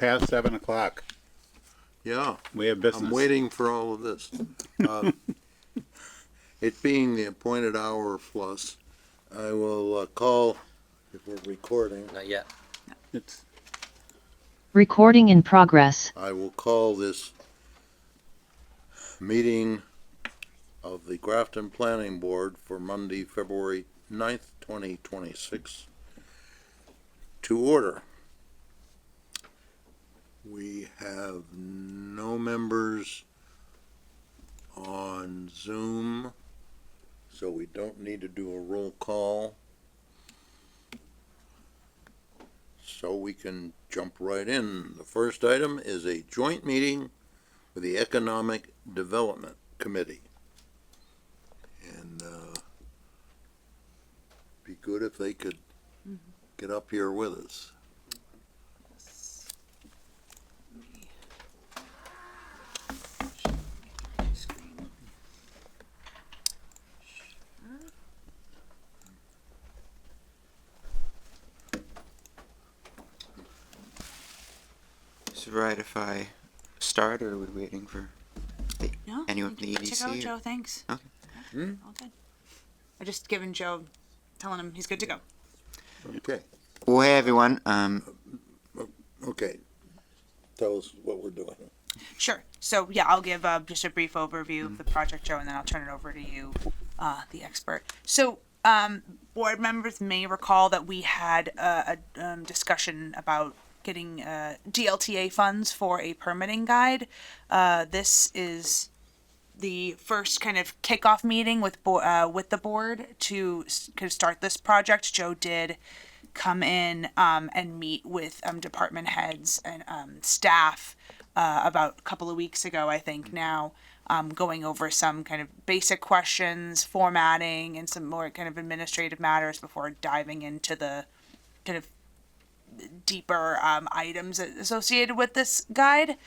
past 7 o'clock. Yeah, We have business. I'm waiting for all of this. It being the appointed hour plus, I will call, if we're recording, Not yet. It's Recording in progress. I will call this meeting of the Grafton Planning Board for Monday, February 9th, 2026 to order. We have no members on Zoom, so we don't need to do a roll call. So we can jump right in. The first item is a joint meeting with the Economic Development Committee. And be good if they could get up here with us. Is it right if I start, or are we waiting for No, anyone from the good to go, EDC? Joe. Thanks. Okay. Yeah, all good. I just given Joe, telling him he's good to go. Okay, Well, hey everyone. okay. Tell us what we're doing. Sure. So yeah, I'll give just a brief overview of the project, Joe, and then I'll turn it over to you, the expert. So board members may recall that we had a discussion about getting DLTA funds for a permitting guide. This is the first kind of kickoff meeting with the board to kind of start this project. Joe did come in and meet with department heads and staff about a couple of weeks ago, I think now, going over some kind of basic questions, formatting, and some more kind of administrative matters before diving into the kind of deeper items associated with this guide.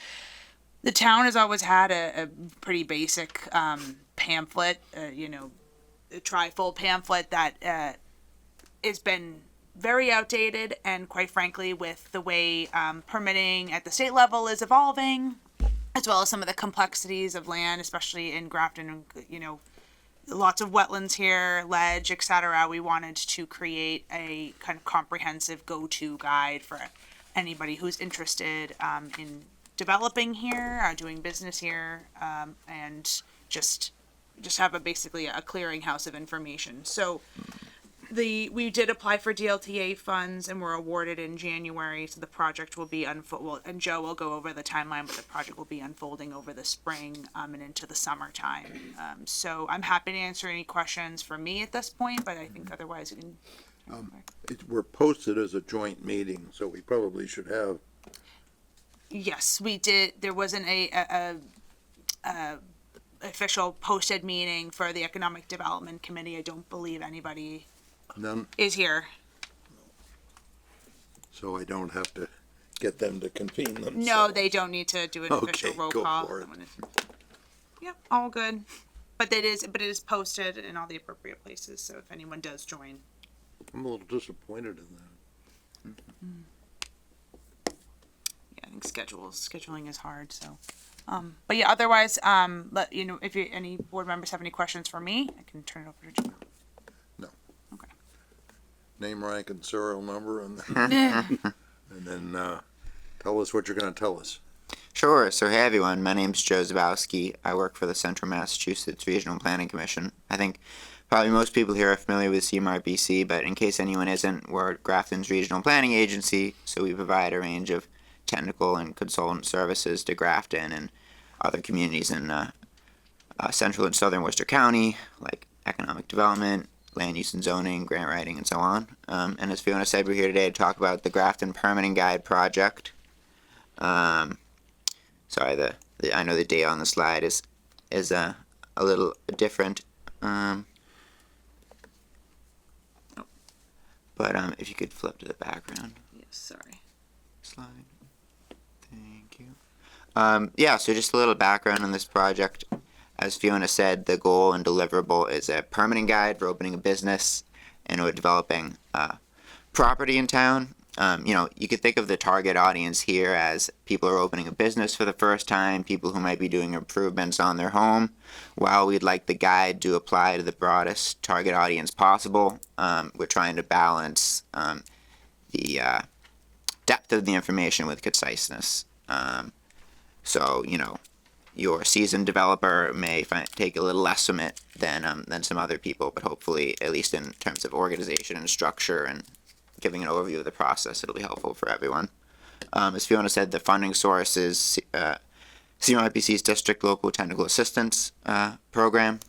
The town has always had a pretty basic pamphlet, a trifold pamphlet that has been very outdated, and quite frankly, with the way permitting at the state level is evolving, as well as some of the complexities of land, especially in Grafton, lots of wetlands here, ledge, etc. We wanted to create a kind of comprehensive go-to guide for anybody who's interested in developing here, doing business here, and just have basically a clearinghouse of information. So we did apply for DLTA funds and were awarded in January. So the project will be and Joe will go over the timeline, but the project will be unfolding over the spring and into the summertime. So I'm happy to answer any questions for me at this point, but I think otherwise we can. We're posted as a joint meeting, so we probably should have. Yes, we did. There wasn't a official posted meeting for the Economic Development Committee. I don't believe anybody None, is here. so I don't have to get them to convene themselves. No, they don't need to do an official Okay, roll go call. for it. Yep, all good. But it is posted in all the appropriate places. So if anyone does join, I'm a little disappointed in that. yeah, I think scheduling is hard. So, but yeah, otherwise, if any board members have any questions for me, I can turn it over to Joe. Name, rank, and serial number, and and then tell us what you're going to tell us. Sure. So hey everyone. My name's Joe Zabowski. I work for the Central Massachusetts Regional Planning Commission. I think probably most people here are familiar with CMRPC, but in case anyone isn't, we're Grafton's regional planning agency. So we provide a range of technical and consultant services to Grafton and other communities in central and southern Worcester County, like economic development, land use and zoning, grant writing, and so on. And as Fiona said, we're here today to talk about the Grafton Permitting Guide project. Sorry, I know the date on the slide is a little different. But if you could flip to the background Yes, sorry. slide. Thank you. So just a little background on this project. As Fiona said, the goal and deliverable is a permitting guide for opening a business and or developing property in town. you could think of the target audience here as people who are opening a business for the first time, people who might be doing improvements on their home. While we'd like the guide to apply to the broadest target audience possible, we're trying to balance the depth of the information with conciseness. So, your seasoned developer may take a little less from it than some other people, but hopefully, at least in terms of organization and structure and giving an overview of the process, it'll be helpful for everyone. As Fiona said, the funding source is CMRPC's District Local Technical Assistance Program,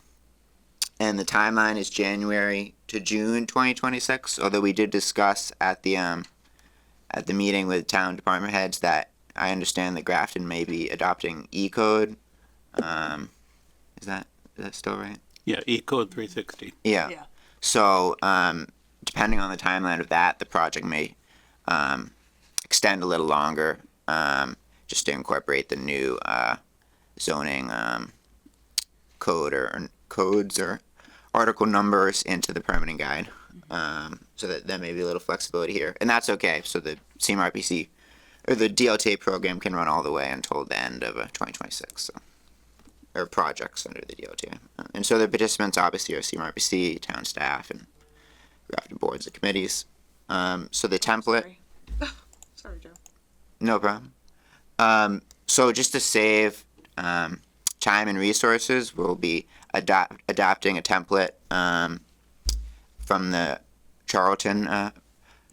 and the timeline is January to June 2026. Although we did discuss at the meeting with town department heads that I understand that Grafton may be adopting E-code. Is that still right? Yeah, E-code 360. Yeah. Yeah. So, depending on the timeline of that, the project may extend a little longer, just to incorporate the new zoning code or codes or article numbers into the permitting guide. So that may be a little flexibility here, and that's okay. So the CMRPC or the DLTA program can run all the way until the end of 2026. So, or projects under the DLTA, and so the participants obviously are CMRPC, town staff, and Grafton boards and committees. So the template. Sorry, Joe. No problem. So just to save time and resources, we'll be adapting a template from the Charlton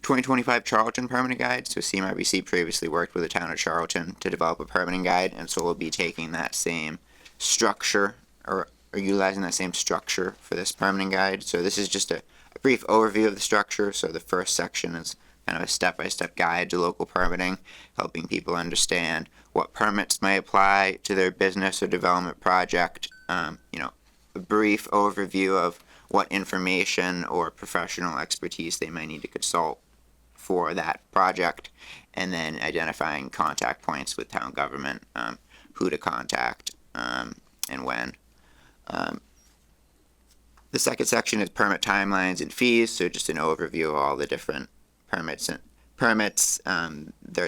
2025 Charlton Permanent Guide. So CMRPC previously worked with the town of Charlton to develop a permanent guide, and so we'll be taking that same structure or utilizing that same structure for this permanent guide. So this is just a brief overview of the structure. So the first section is kind of a step-by-step guide to local permitting, helping people understand what permits may apply to their business or development project. A brief overview of what information or professional expertise they might need to consult for that project, and then identifying contact points with town government, who to contact, and when. The second section is permit timelines and fees, so just an overview of all the different permits, their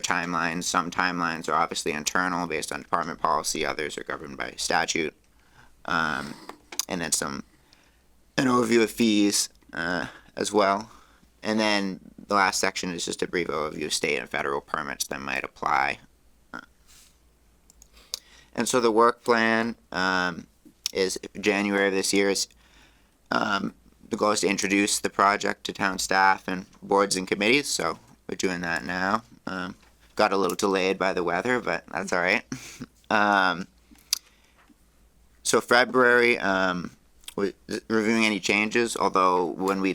timelines. Some timelines are obviously internal based on department policy, others are governed by statute. And then an overview of fees as well. And then the last section is just a brief overview of state and federal permits that might apply. And so the work plan is January of this year. The goal is to introduce the project to town staff and boards and committees, so we're doing that now. Got a little delayed by the weather, but that's all right. So February, reviewing any changes, although when the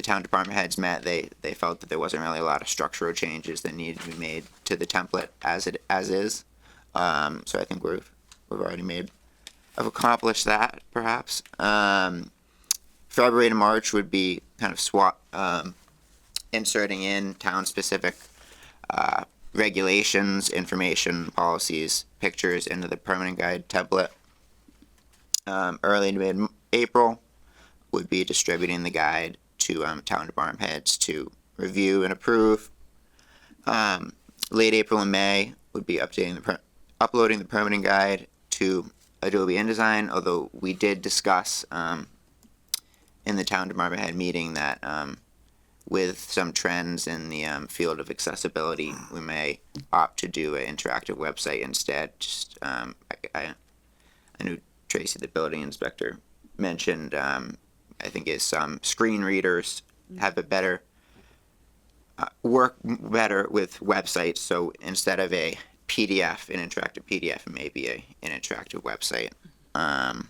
town department heads met, they felt that there wasn't really a lot of structural changes that needed to be made to the template as is. So I think we've already accomplished that, perhaps. February to March would be kind of inserting in town-specific regulations, information, policies, pictures into the permanent guide template. Early to mid-April would be distributing the guide to town department heads to review and approve. Late April and May would be uploading the permanent guide to Adobe InDesign, although we did discuss in the town department head meeting that with some trends in the field of accessibility, we may opt to do an interactive website instead. Just I knew Tracy, the building inspector, mentioned I think is some screen readers have a better work better with websites. So instead of a PDF, an interactive PDF, it may be an interactive website. And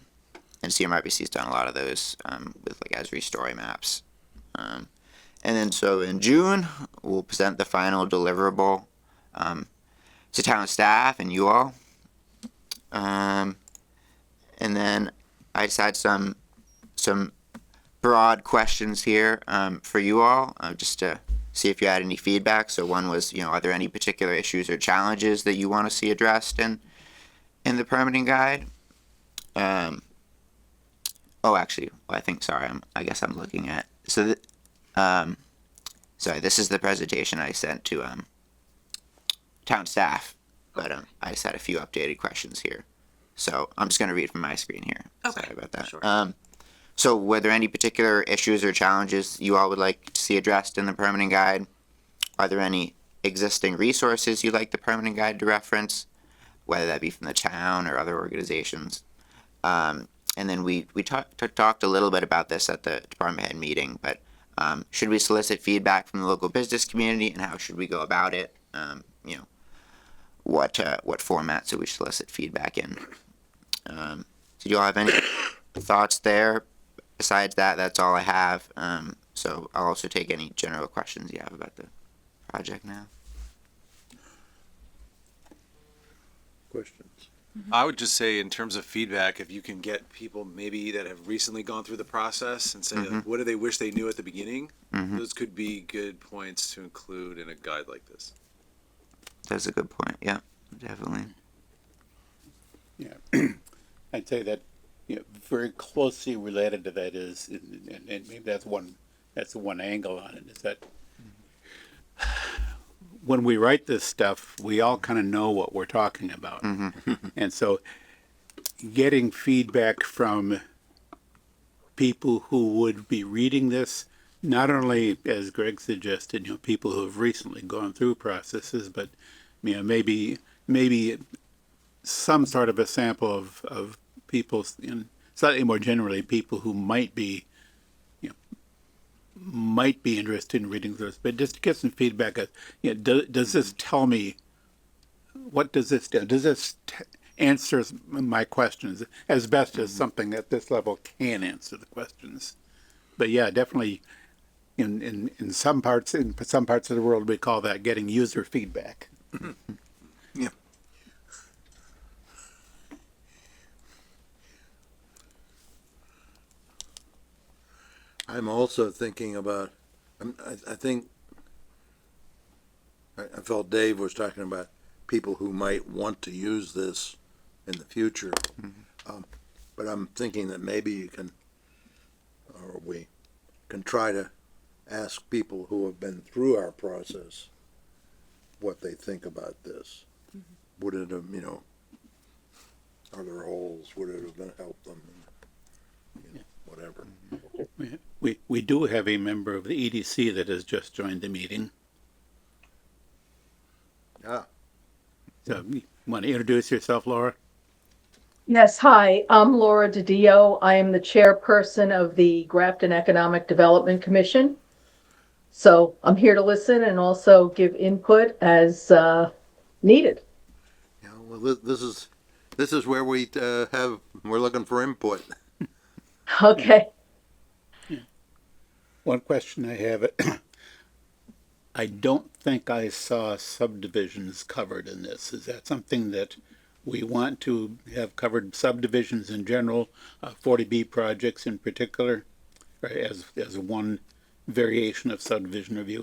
CMRPC's done a lot of those with like Esri story maps. And then so in June, we'll present the final deliverable to town staff and you all. And then I just had some broad questions here for you all, just to see if you had any feedback. So one was, are there any particular issues or challenges that you want to see addressed in the permitting guide? I guess I'm looking at, sorry, this is the presentation I sent to town staff, but I just had a few updated questions here. So I'm just going to read from my screen here. Okay, Sorry about that. sure. So were there any particular issues or challenges you all would like to see addressed in the permitting guide? Are there any existing resources you'd like the permitting guide to reference, whether that be from the town or other organizations? And then we talked a little bit about this at the department head meeting, but should we solicit feedback from the local business community, and how should we go about it? You know, what format should we solicit feedback in? Do you all have any thoughts there? Besides that, that's all I have. So I'll also take any general questions you have about the project now. Questions? I would just say, in terms of feedback, if you can get people maybe that have recently gone through the process and say, like, what do they wish they knew at the beginning? Those could be good points to include in a guide like this. That's a good point. Yeah, definitely. Yeah. I'd say that, very closely related to that is, and maybe that's one angle on it, is that when we write this stuff, we all kind of know what we're talking about. And so getting feedback from people who would be reading this, not only, as Greg suggested, people who have recently gone through processes, but maybe some sort of a sample of people, slightly more generally, people who might be interested in reading this, but just to get some feedback. Does this tell me, what does this do? Does this answer my questions as best as something at this level can answer the questions? But yeah, definitely in some parts of the world, we call that getting user feedback. Yeah. I'm also thinking about, I think, I felt Dave was talking about people who might want to use this in the future. But I'm thinking that maybe you can, or we can try to ask people who have been through our process what they think about this. Would it have, are there holes? Would it have been help them? Whatever. We do have a member of the EDC that has just joined the meeting. Ah, So you want to introduce yourself, Laura? Yes, hi, I'm Laura DiDio. I am the chairperson of the Grafton Economic Development Commission. So I'm here to listen and also give input as needed. yeah, well, this is where we're looking for input. Okay. One question I have, I don't think I saw subdivisions covered in this. Is that something that we want to have covered, subdivisions in general, 40B projects in particular, or as one variation of subdivision review?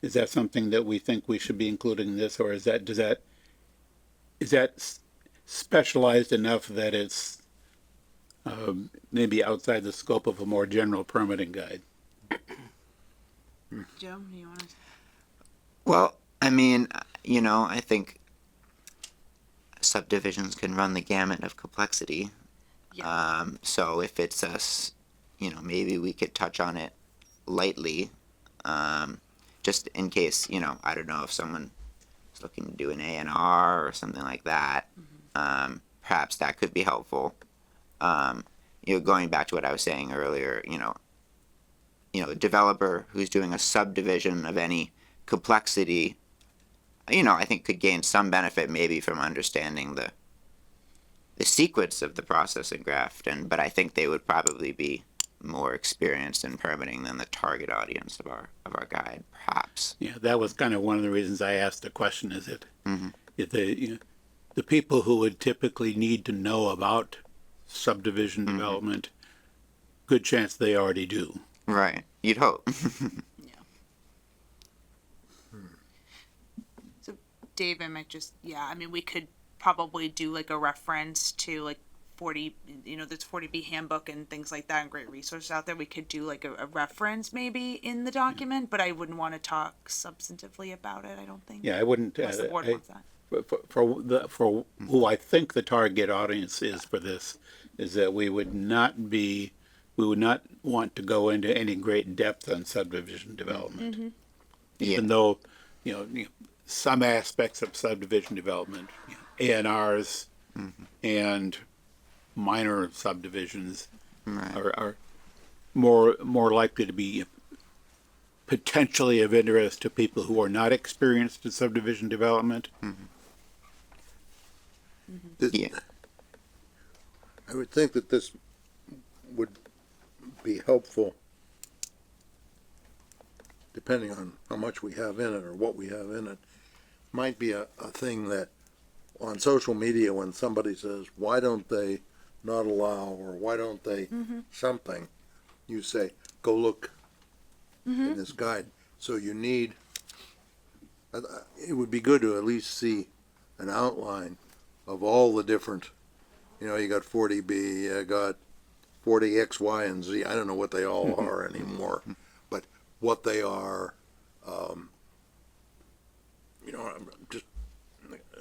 Is that something that we think we should be including in this, or is that specialized enough that it's maybe outside the scope of a more general permitting guide? Joe, do you want to? Well, I mean, I think subdivisions can run the gamut of complexity. Yeah. So if it's maybe we could touch on it lightly, just in case, I don't know if someone is looking to do an A&R or something like that. Perhaps that could be helpful. Going back to what I was saying earlier, a developer who's doing a subdivision of any complexity, I think could gain some benefit maybe from understanding the sequence of the process in Grafton, but I think they would probably be more experienced in permitting than the target audience of our guide, perhaps. Yeah, that was kind of one of the reasons I asked the question. Is it if the people who would typically need to know about subdivision development, good chance they already do. Right. You'd hope. So Dave, I might just, we could probably do like a reference to like 40, there's 40B handbook and things like that and great resources out there. We could do like a reference maybe in the document, but I wouldn't want to talk substantively about it, I don't think. Yeah, I wouldn't, Unless the board wants that. for who I think the target audience is for this, is that we would not want to go into any great depth on subdivision development. Even though, some aspects of subdivision development, ANRs and minor subdivisions are more likely to be potentially of interest to people who are not experienced in subdivision development. Yeah. I would think that this would be helpful, depending on how much we have in it or what we have in it. Might be a thing that on social media, when somebody says, why don't they not allow, or why don't they something, you say, go look in this guide. So you need, it would be good to at least see an outline of all the different, you got 40B, you got 40 X, Y, and Z. I don't know what they all are anymore, but what they are, just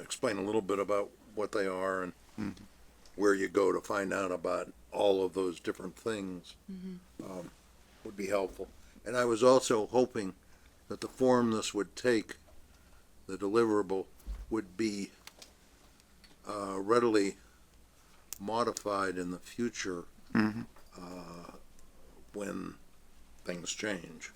explain a little bit about what they are and where you go to find out about all of those different things would be helpful. And I was also hoping that the form this would take, the deliverable, would be readily modified in the future when things change.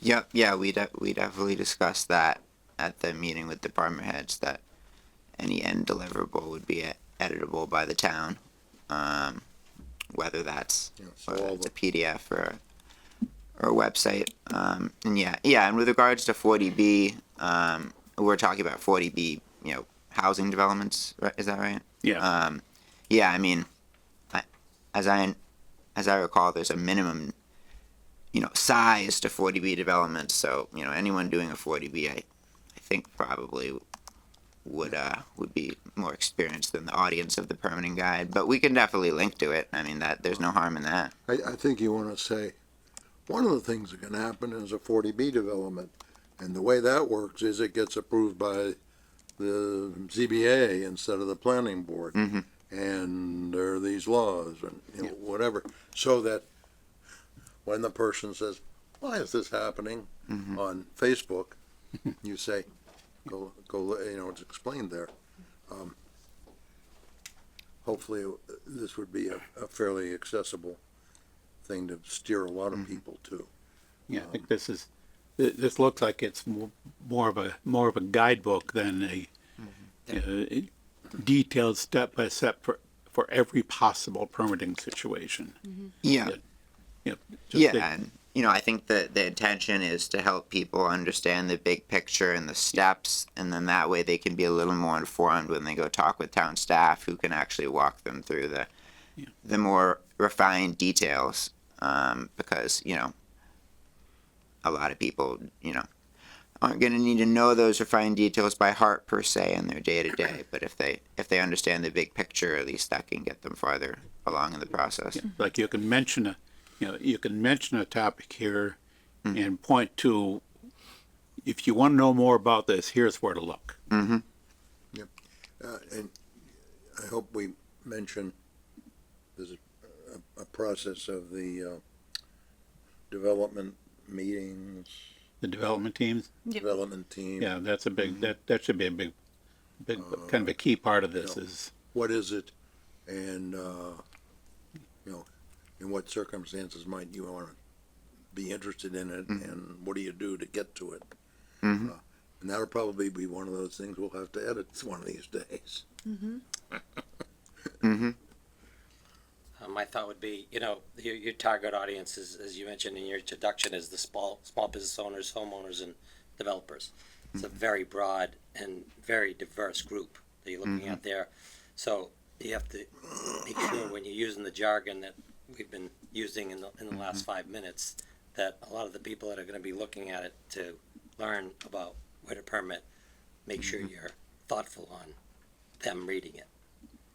Yep. Yeah, we definitely discussed that at the meeting with department heads, that any end deliverable would be editable by the town, whether that's So whether all it's the, a PDF or a website. And and with regards to 40B, we're talking about 40B, housing developments, right? Is that right? Yeah. Yeah, I mean, as I recall, there's a minimum, size to 40B developments. So, anyone doing a 40B, I think probably would be more experienced than the audience of the permitting guide. But we can definitely link to it. I mean, that there's no harm in that. I think you want to say, one of the things that can happen is a 40B development. And the way that works is it gets approved by the ZBA instead of the planning board. And there are these laws and whatever, so that when the person says, why is this happening on Facebook, you say, go, it's explained there. Hopefully this would be a fairly accessible thing to steer a lot of people to. Yeah, I think this looks like it's more of a guidebook than a detailed step by step for every possible permitting situation. Yeah. Just And I think that the intention is to help people understand the big picture and the steps, and then that way they can be a little more informed when they go talk with town staff, who can actually walk them through the more refined details. Because a lot of people aren't going to need to know those refined details by heart per se in their day to day. But if they understand the big picture, at least that can get them farther along in the process. like you can mention a topic here and point to, if you want to know more about this, here's where to look. And I hope we mention there's a process of the development meetings, The development teams, development team. yeah, that's a big, that should be a big kind of a key part of this is, What is it? And, in what circumstances might you want to be interested in it, and what do you do to get to it? And that'll probably be one of those things we'll have to edit one of these days. My thought would be, your target audience is, as you mentioned in your introduction, is the small business owners, homeowners, and developers. It's a very broad and very diverse group that you're looking at there. So you have to make sure when you're using the jargon that we've been using in the last 5 minutes, that a lot of the people that are going to be looking at it to learn about where to permit, make sure you're thoughtful on them reading it.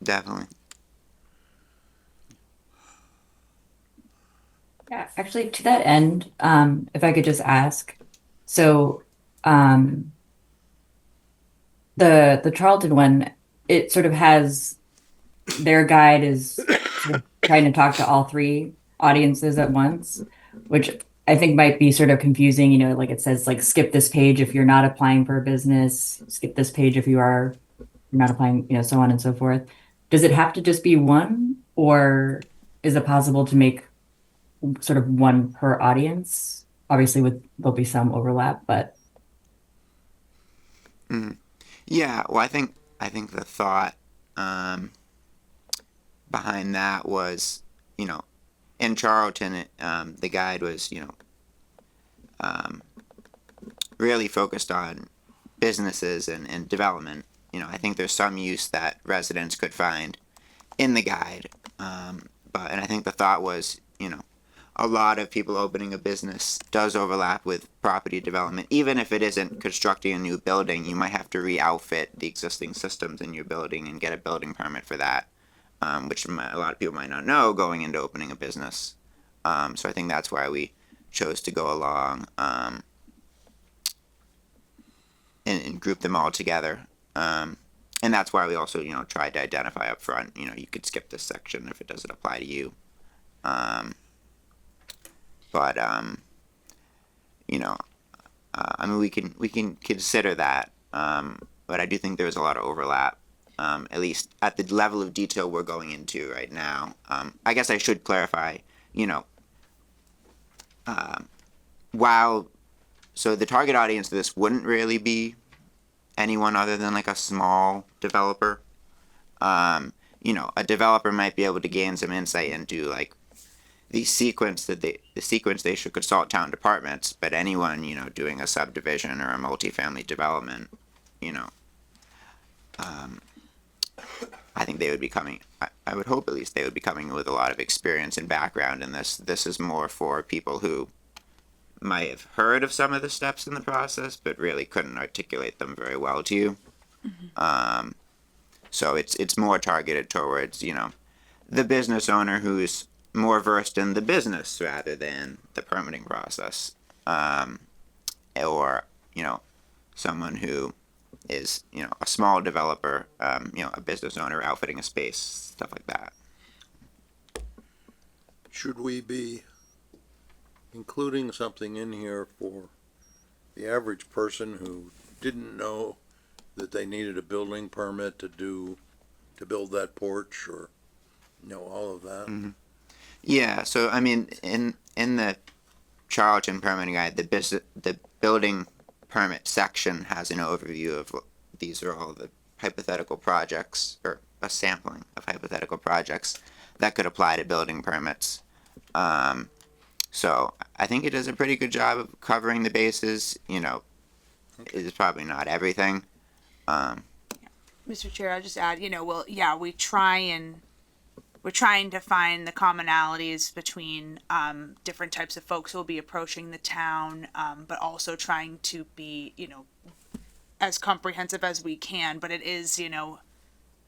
Definitely. Yeah, actually, to that end, if I could just ask, so the Charlton one, it sort of has their guide is sort of trying to talk to all three audiences at once, which I think might be sort of confusing. You know, like it says, like skip this page if you're not applying for a business, skip this page if you're not applying, you know, so on and so forth. Does it have to just be one, or is it possible to make sort of one per audience? Obviously, there'll be some overlap, but Yeah, well, I think the thought behind that was, you know, in Charlton, the guide was, you know, really focused on businesses and development. You know, I think there's some use that residents could find in the guide, and I think the thought was, you know, a lot of people opening a business does overlap with property development. Even if it isn't constructing a new building, you might have to re-outfit the existing systems in your building and get a building permit for that, which a lot of people might not know going into opening a business. So I think that's why we chose to go along and group them all together. And that's why we also, you know, tried to identify up front, you know, you could skip this section if it doesn't apply to you. But you know, I mean, we can consider that, but I do think there's a lot of overlap, at least at the level of detail we're going into right now. I guess I should clarify, you know, so the target audience of this wouldn't really be anyone other than like a small developer. You know, a developer might be able to gain some insight into like the sequence they should consult town departments, but anyone, you know, doing a subdivision or a multifamily development, you know, I think they would be coming, I would hope at least they would be coming with a lot of experience and background in this. This is more for people who might have heard of some of the steps in the process, but really couldn't articulate them very well to you. So it's more targeted towards, you know, the business owner who's more versed in the business rather than the permitting process, or, you know, someone who is, you know, a small developer, you know, a business owner outfitting a space, stuff like that. Should we be including something in here for the average person who didn't know that they needed a building permit to build that porch, or, you know, all of that? Mm-hmm. Yeah, so I mean, in the Charlton permitting guide, the building permit section has an overview of these are all the hypothetical projects, or a sampling of hypothetical projects that could apply to building permits. So I think it does a pretty good job of covering the bases. You know, it's probably not everything. Mr. Chair, I'll just add, you know, we're trying to find the commonalities between different types of folks who will be approaching the town, but also trying to be, you know, as comprehensive as we can. But it is, you know,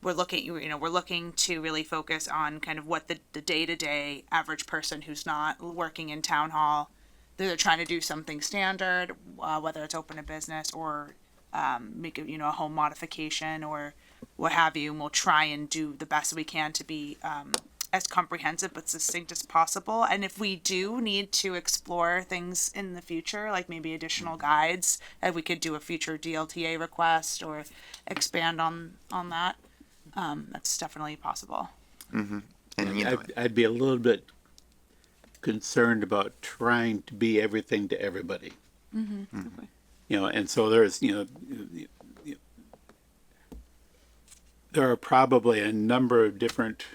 we're looking to really focus on kind of what the day-to-day average person who's not working in town hall, they're trying to do something standard, whether it's open a business or make a, you know, a home modification or what have you, and we'll try and do the best we can to be as comprehensive but succinct as possible. And if we do need to explore things in the future, like maybe additional guides, we could do a future DLTA request or expand on that. That's definitely possible. Mm-hmm. And you know, I'd be a little bit concerned about trying to be everything to everybody. Mm-hmm. Okay. You know, and so there's, you know, there are probably a number of different,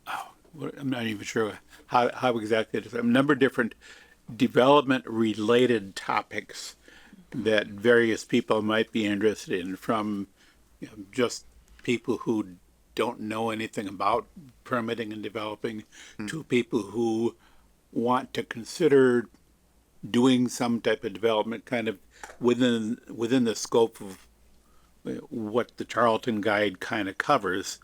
I'm not even sure how exactly it is, a number of different development related topics that various people might be interested in, from, you know, just people who don't know anything about permitting and developing to people who want to consider doing some type of development kind of within the scope of what the Charlton Guide kind of covers.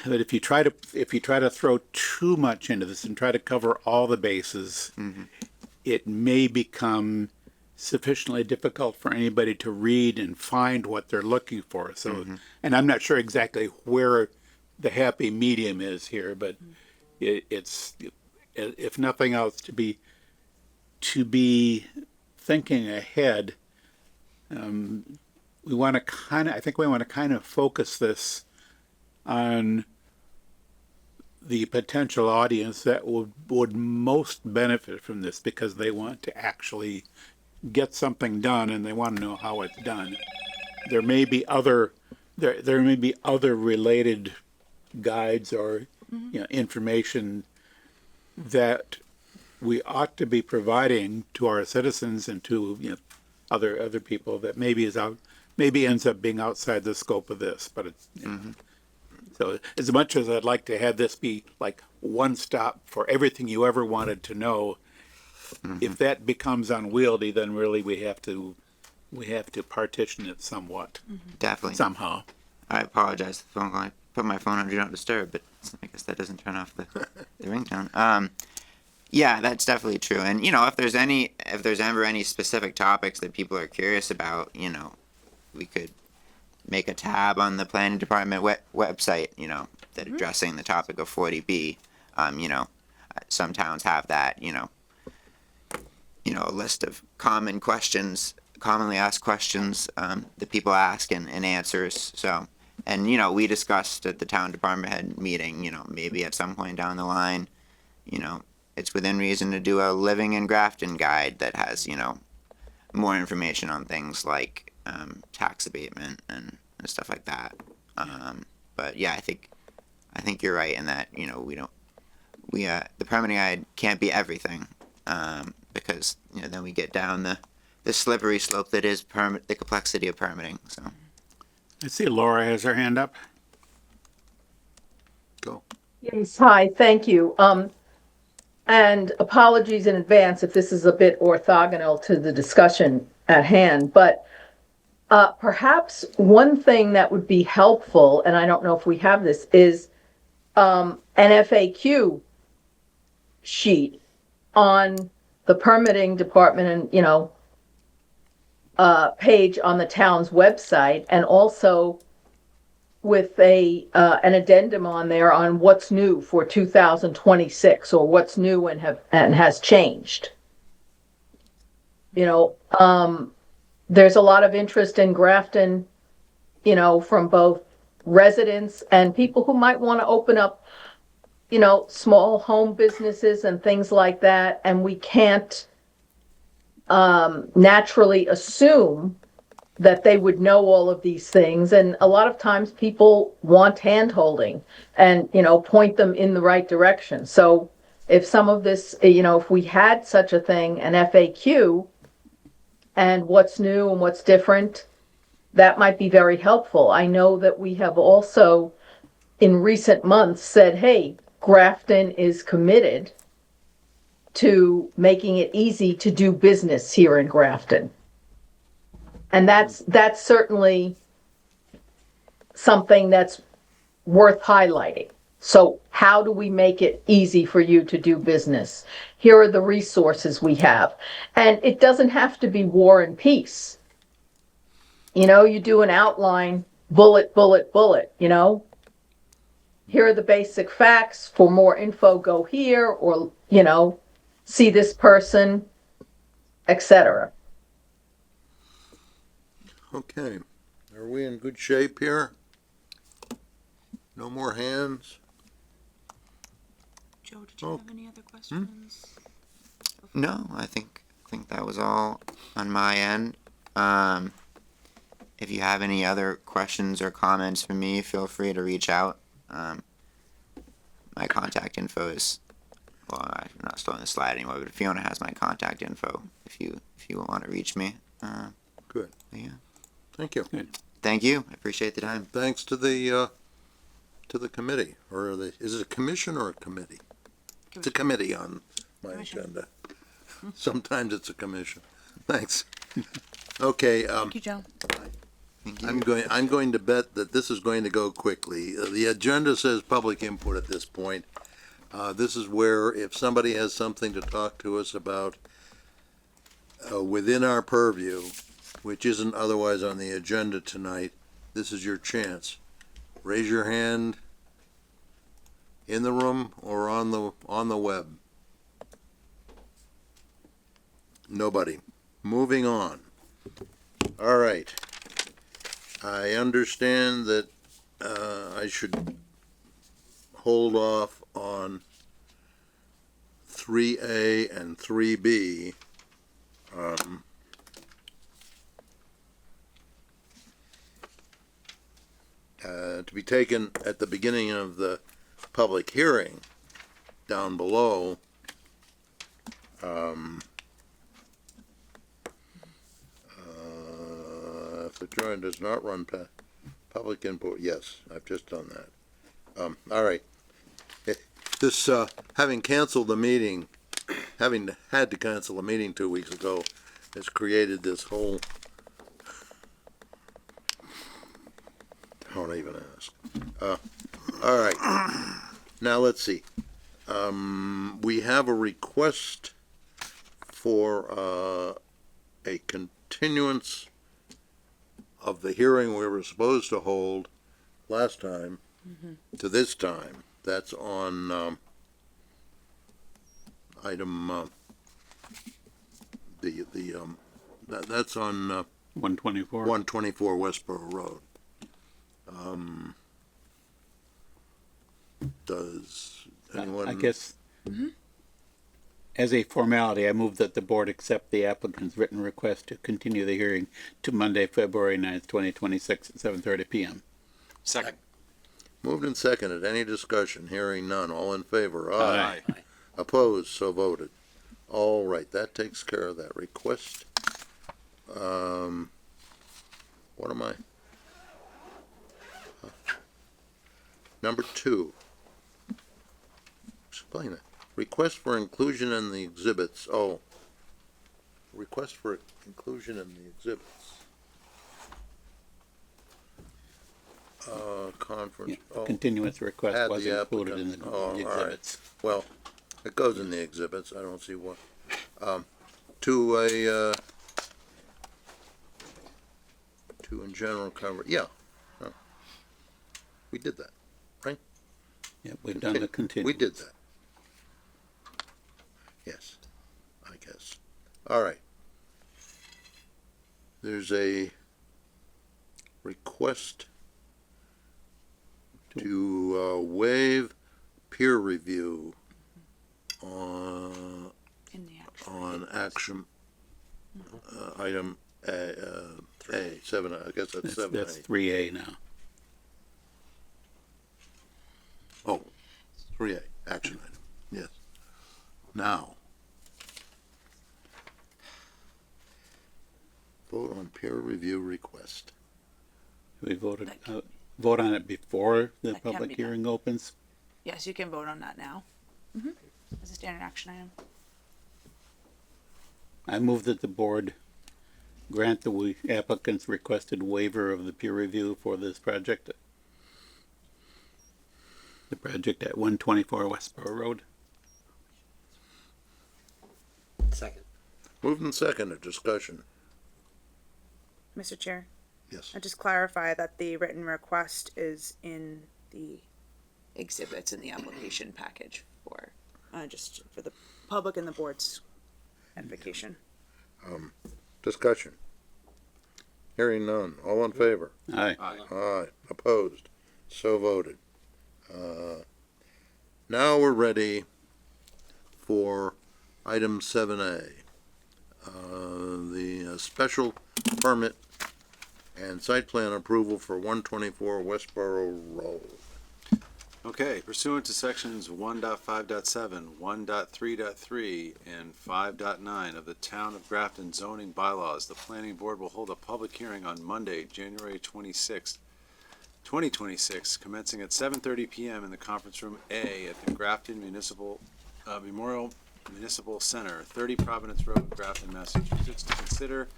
But if you try to throw too much into this and try to cover all the bases, it may become sufficiently difficult for anybody to read and find what they're looking for. So, and I'm not sure exactly where the happy medium is here, but it's, if nothing else, to be thinking ahead. We want to I think we want to kind of focus this on the potential audience that would most benefit from this, because they want to actually get something done and they want to know how it's done. There may be other related guides or information that we ought to be providing to our citizens and to other people that maybe ends up being outside the scope of this. But it's so, as much as I'd like to have this be like one stop for everything you ever wanted to know, if that becomes unwieldy, then really we have to partition it somewhat. Definitely. Somehow. I apologize for the phone call. I put my phone on Do Not Disturb, but I guess that doesn't turn off the ringtone. Yeah, that's definitely true. And if there's ever any specific topics that people are curious about, we could make a tab on the planning department website, that addressing the topic of 40B. Some towns have that, a list of commonly asked questions that people ask and answers. So, and we discussed at the town department head meeting, maybe at some point down the line, it's within reason to do a living in Grafton guide that has, more information on things like tax abatement and stuff like that. But yeah, I think you're right in that, the permitting guide can't be everything, because, then we get down the slippery slope that is the complexity of permitting. So I see Laura has her hand up. Go. Yes, hi, thank you. And apologies in advance if this is a bit orthogonal to the discussion at hand, but perhaps one thing that would be helpful, and I don't know if we have this, is an FAQ sheet on the permitting department and, page on the town's website, and also with an addendum on there on what's new for 2026, or what's new and has changed. There's a lot of interest in Grafton, from both residents and people who might want to open up, small home businesses and things like that. And we can't naturally assume that they would know all of these things. And a lot of times people want hand-holding and, point them in the right direction. So if some of this, if we had such a thing, an FAQ, and what's new and what's different, that might be very helpful. I know that we have also in recent months said, hey, Grafton is committed to making it easy to do business here in Grafton. And that's certainly something that's worth highlighting. So how do we make it easy for you to do business? Here are the resources we have. And it doesn't have to be War and Peace. You do an outline, bullet, bullet, bullet, Here are the basic facts. For more info, go here, or, see this person, etc. Okay. Are we in good shape here? No more hands? Joe, did you have any other questions? no, I think that was all on my end. If you have any other questions or comments for me, feel free to reach out. My contact info is, well, I'm not still in the slide anymore, but Fiona has my contact info if you want to reach me. Good. Yeah. Thank you. Thank you. I appreciate the time. Thanks to the committee, or is it a commission or a committee? It's a committee on my agenda. Sometimes it's a commission. Thanks. Okay. Thank you, Joe. Thank you. I'm going to bet that this is going to go quickly. The agenda says public input at this point. This is where if somebody has something to talk to us about within our purview, which isn't otherwise on the agenda tonight, this is your chance. Raise your hand in the room or on the web. Nobody. Moving on. All right. I understand that I should hold off on 3A and 3B. To be taken at the beginning of the public hearing down below. If the joint does not run public input, yes, I've just done that. All right. This, having canceled the meeting, having had to cancel the meeting 2 weeks ago, has created this whole, don't even ask. All right. Now, let's see. We have a request for, a continuance of the hearing we were supposed to hold last time to this time. That's on, item, that's on, 124. 124 Westboro Road. Does anyone? I guess, as a formality, I move that the board accept the applicant's written request to continue the hearing to Monday, February 9th, 2026 at 7:30 PM. Second. Moved and seconded. Any discussion? Hearing none. All in favor? Aye. Opposed? So voted. All right, that takes care of that request. What am I? Number 2. Explain it. Request for inclusion in the exhibits. Oh. Request for inclusion in the exhibits. Conference. Oh. Continuance Had request the was included in applicant. Oh, all the right. exhibits. Well, it goes in the exhibits, I don't see what, to a, to in general cover, yeah. Oh. We did that, Yeah, we've done the continuance. we did that. Yes, I guess. All right. There's a request to, waive peer review on In the action. on action, item A, 7, I guess that's 7A. That's 3A now. Oh, 3A, action item, yes. Now. Vote on peer review request. We voted, That can- vote on it before the That can public be done. hearing opens. Yes, you can vote on that now. As a standard action item. I move that the board grant the applicant's requested waiver of the peer review for this project. The project at 124 Westboro Road. Second. Moved and seconded, discussion, Mr. Chair, yes. I just clarify that the written request is in the exhibits in the application package for, just for the public and the board's edification. Discussion. Hearing none, all in favor? Aye. Aye, opposed, so voted. Now we're ready for item 7A. The special permit and site plan approval for 124 Westboro Road. Okay, pursuant to sections 1.5.7, 1.3.3, and 5.9 of the Town of Grafton zoning bylaws, the planning board will hold a public hearing on Monday, January 26th, 2026, commencing at 7:30 PM in the conference room A at the Grafton Memorial Municipal Center, 30 Providence Road, Grafton, Massachusetts, to consider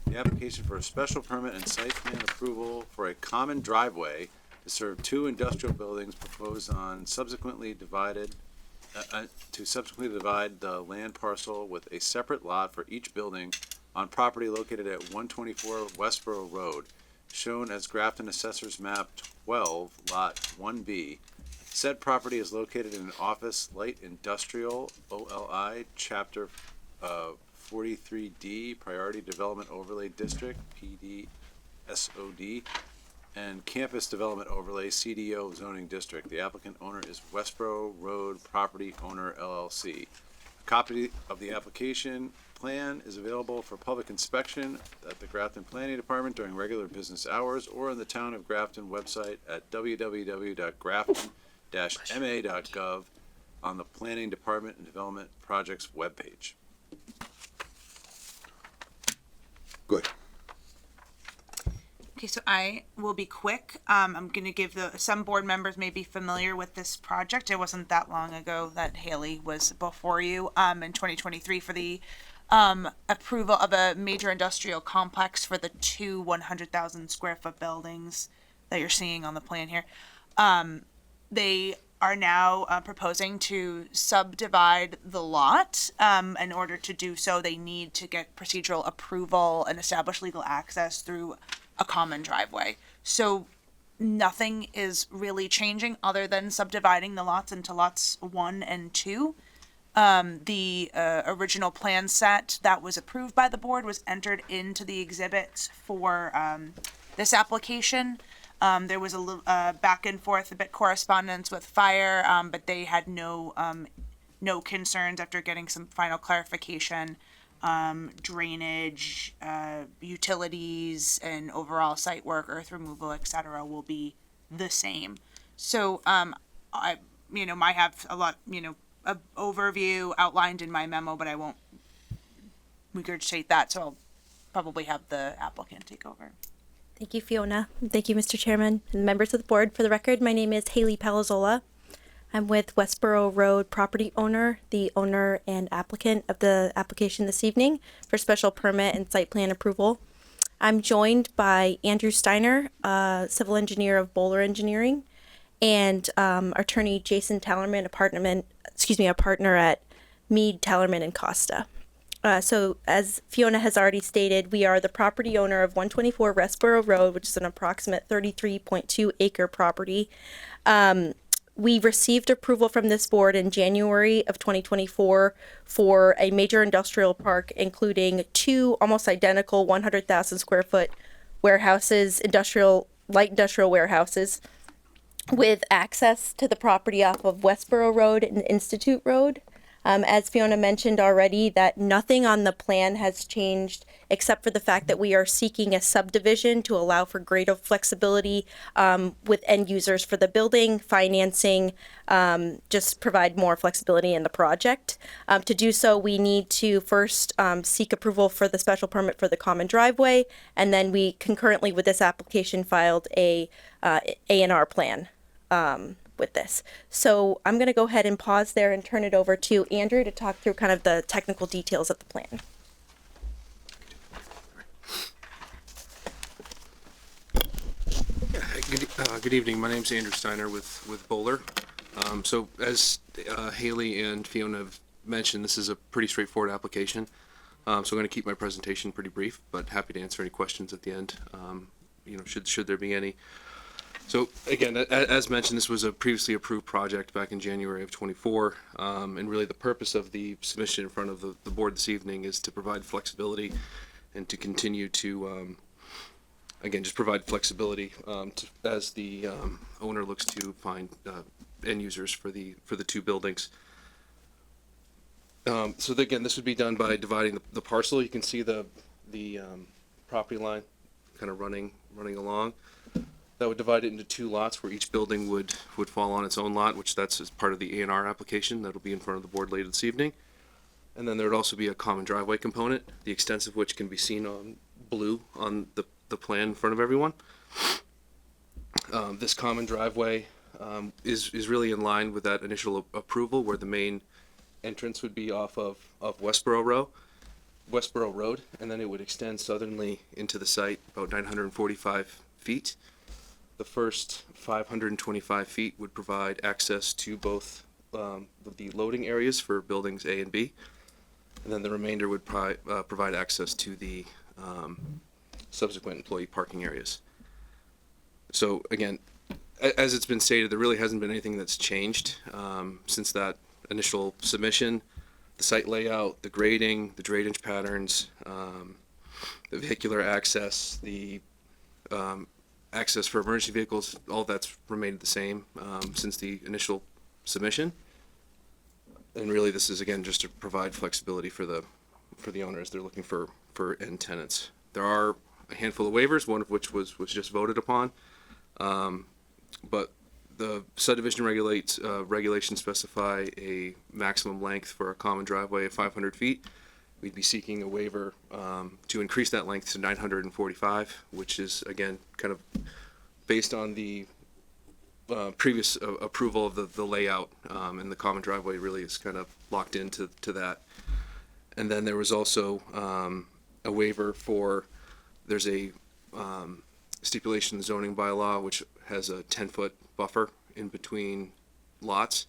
the application for a special permit and site plan approval for a common driveway to serve two industrial buildings proposed on subsequently divided, to subsequently divide the land parcel with a separate lot for each building on property located at 124 Westboro Road, shown as Grafton Assessor's Map 12, Lot 1B. Said property is located in an office light industrial OLI Chapter 43D Priority Development Overlay District PDSOD and Campus Development Overlay CDO Zoning District. The applicant owner is Westboro Road Property Owner LLC. A copy of the application plan is available for public inspection at the Grafton Planning Department during regular business hours or on the Town of Grafton website at www.grafton-ma.gov on the Planning Department and Development Projects webpage. Good. Okay, so I will be quick. I'm going to give some board members may be familiar with this project. It wasn't that long ago that Haley was before you in 2023 for the approval of a major industrial complex for the two 100,000 square foot buildings that you're seeing on the plan here. They are now proposing to subdivide the lot. In order to do so, they need to get procedural approval and establish legal access through a common driveway. So nothing is really changing other than subdividing the lots into lots 1 and 2. The original plan set that was approved by the board was entered into the exhibits for this application. There was a little back and forth, a bit correspondence with fire, but they had no concerns after getting some final clarification. Drainage, utilities, and overall site work, earth removal, etc., will be the same. So, I have a lot, a overview outlined in my memo, but I won't regurgitate that. So I'll probably have the applicant take over. Thank you, Fiona. Thank you, Mr. Chairman and members of the board. For the record, my name is Haley Palazzola. I'm with Westboro Road property owner, the owner and applicant of the application this evening for special permit and site plan approval. I'm joined by Andrew Steiner, civil engineer of Bowler Engineering, and attorney Jason Tallerman, a partner at Mead, Tallerman and Costa. So as Fiona has already stated, we are the property owner of 124 Westboro Road, which is an approximate 33.2 acre property. We received approval from this board in January of 2024 for a major industrial park, including two almost identical 100,000 square foot warehouses, light industrial warehouses, with access to the property off of Westboro Road and Institute Road. As Fiona mentioned already, that nothing on the plan has changed except for the fact that we are seeking a subdivision to allow for greater flexibility with end users for the building, financing, just provide more flexibility in the project. To do so, we need to first seek approval for the special permit for the common driveway, and then we concurrently with this application filed a A&R plan. With this. So I'm going to go ahead and pause there and turn it over to Andrew to talk through kind of the technical details of the plan. Good evening. My name's Andrew Steiner with Bowler. So as Haley and Fiona have mentioned, this is a pretty straightforward application. So I'm going to keep my presentation pretty brief, but happy to answer any questions at the end. Should there be any. So again, as mentioned, this was a previously approved project back in January of 24, and really the purpose of the submission in front of the board this evening is to provide flexibility and to continue to, again, just provide flexibility as the owner looks to find end users for the two buildings. So again, this would be done by dividing the parcel. You can see the property line kind of running along. That would divide it into two lots where each building would fall on its own lot, which that's as part of the A&R application that'll be in front of the board later this evening. And then there would also be a common driveway component, the extent of which can be seen on blue on the plan in front of everyone. This common driveway is really in line with that initial approval where the main entrance would be off of Westboro Row. Westboro Road, and then it would extend southerly into the site about 945 feet. The first 525 feet would provide access to both the loading areas for buildings A and B, and then the remainder would provide access to the subsequent employee parking areas. So again, as it's been stated, there really hasn't been anything that's changed since that initial submission. The site layout, the grading, the drainage patterns, the vehicular access, the access for emergency vehicles, all that's remained the same since the initial submission. And really, this is again just to provide flexibility for the owners. They're looking for end tenants. There are a handful of waivers, one of which was just voted upon, but the subdivision regulations specify a maximum length for a common driveway of 500 feet. We'd be seeking a waiver to increase that length to 945, which is again kind of based on the previous approval of the layout, and the common driveway really is kind of locked into that. And then there was also a waiver for, there's a stipulation in the zoning bylaw which has a 10-foot buffer in between lots.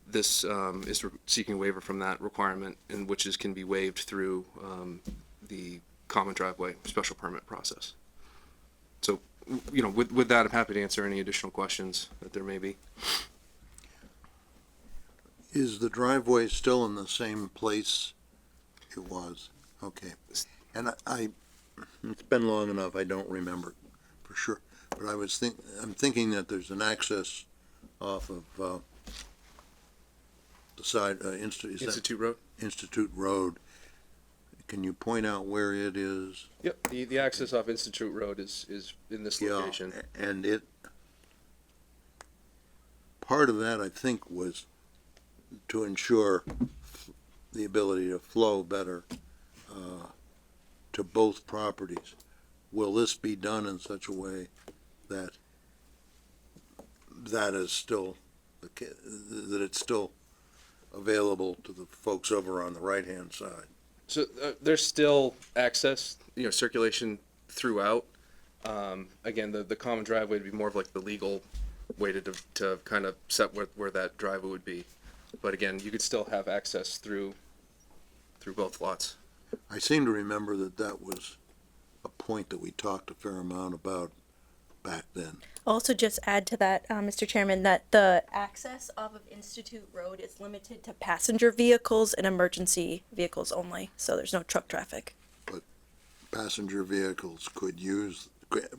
This is seeking waiver from that requirement, and which can be waived through the common driveway special permit process. So, you know, with that, I'm happy to answer any additional questions that there may be. Is the driveway still in the same place it was? Okay. And it's been long enough, I don't remember for sure. But I'm thinking that there's an access off of the side, Institute Road? Institute Road. Can you point out where it is? Yep, the access off Institute Road is in this location. Yeah, and part of that, I think, was to ensure the ability to flow better to both properties. Will this be done in such a way that is still that it's still available to the folks over on the right-hand side? So there's still access, you know, circulation throughout. Again, the common driveway would be more of like the legal way to kind of set where that driveway would be. But again, you could still have access through both lots. I seem to remember that was a point that we talked a fair amount about back then. Also, just add to that, Mr. Chairman, that the access off of Institute Road is limited to passenger vehicles and emergency vehicles only, so there's no truck traffic. But passenger vehicles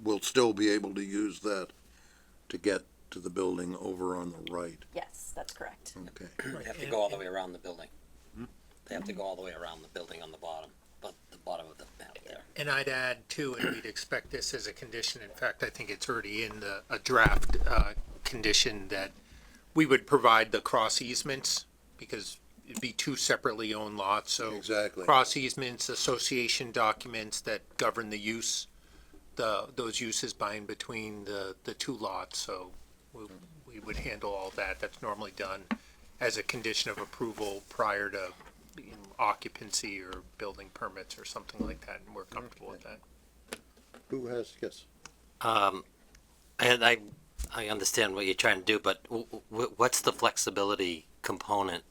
will still be able to use that to get to the building over on the right. Yes, that's correct. Okay. They have to go all the way around the building. They have to go all the way around the building on the bottom, but the bottom of the map there. And I'd add too, and we'd expect this as a condition, in fact, I think it's already in a draft condition, that we would provide the cross easements, because it'd be two separately owned lots, so. Exactly. Cross easements, association documents that govern the use, those uses by and between the two lots, so we would handle all that. That's normally done as a condition of approval prior to occupancy or building permits or something like that, and we're comfortable with that. Who has, yes? And I understand what you're trying to do, but what's the flexibility component?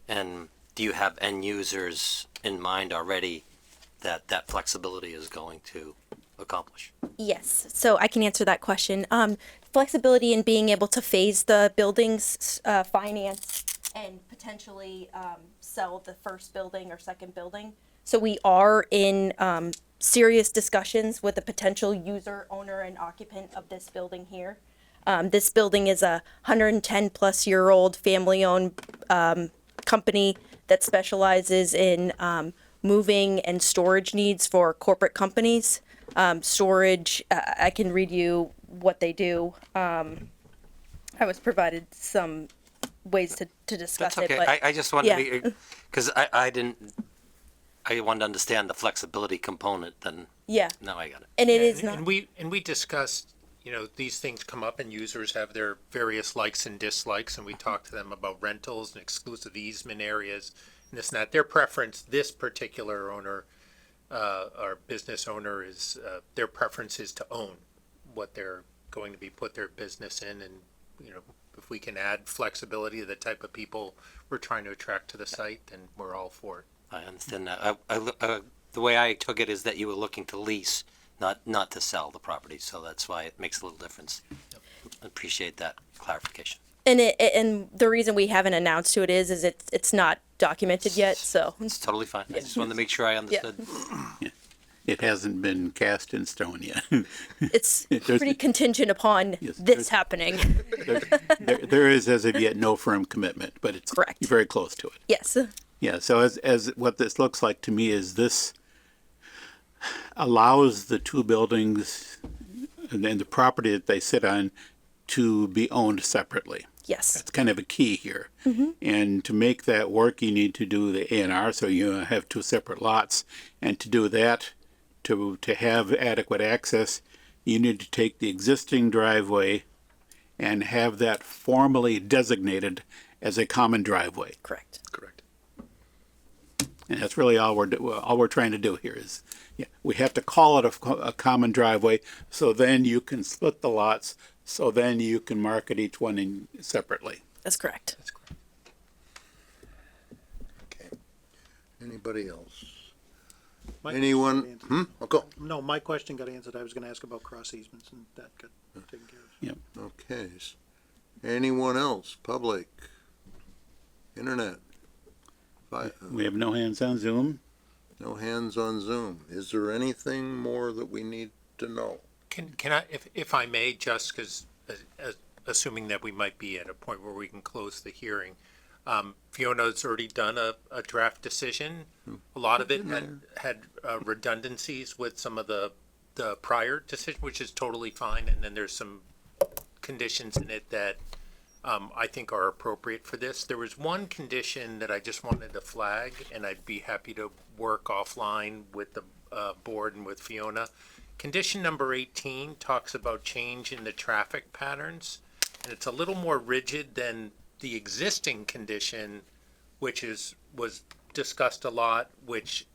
And do you have end users in mind already that flexibility is going to accomplish? Yes, so I can answer that question. Flexibility in being able to phase the buildings, finance, and potentially sell the first building or second building. So we are in serious discussions with a potential user, owner, and occupant of this building here. This building is a 110-plus-year-old family-owned company that specializes in moving and storage needs for corporate companies. Storage, I can read you what they do. I was provided some ways to discuss That's okay. it. But I just wanted yeah. to, because I wanted to understand the flexibility component, then Yeah, now I got it. and it is And not. we discussed, these things come up and users have their various likes and dislikes, and we talk to them about rentals and exclusive easement areas and this and that. Their preference, this particular owner, our business owner is, their preference is to own what they're going to be put their business in, and, you know, if we can add flexibility to the type of people we're trying to attract to the site, then we're all for it. I understand that. The way I took it is that you were looking to lease, not to sell the property, so that's why it makes a little difference. I appreciate that clarification. And the reason we haven't announced who it is it's not documented yet, so. It's totally fine. I just wanted to make sure I understood. It hasn't been cast in stone yet. It's There's- pretty contingent upon Yes, this happening. there is as of yet no firm commitment, but it's Correct. very close to it. Yes. Yeah, so as what this looks like to me is this allows the two buildings and the property that they sit on to be owned separately. Yes. That's kind of a key here. And to make that work, you need to do the A&R, so you have two separate lots. And to do that, to have adequate access, you need to take the existing driveway and have that formally designated as a common driveway. Correct. Correct. And that's really all we're trying to do here is, we have to call it a common driveway, so then you can split the lots, so then you can market each one separately. That's correct. Okay. Anybody else? My Anyone? question got answered. Go. No, my question got answered. I was gonna ask about cross easements and that got taken care of. Okay. Anyone else? Public? Internet? We have no hands on Zoom. No hands on Zoom. Is there anything more that we need to know? Can I, if I may, just because, assuming that we might be at a point where we can close the hearing, Fiona's already done a draft decision. A lot of it had redundancies with some of the prior decision, which is totally fine, and then there's some conditions in it that I think are appropriate for this. There was one condition that I just wanted to flag, and I'd be happy to work offline with the board and with Fiona. Condition number 18 talks about change in the traffic patterns, and it's a little more rigid than the existing condition, which was discussed a lot, which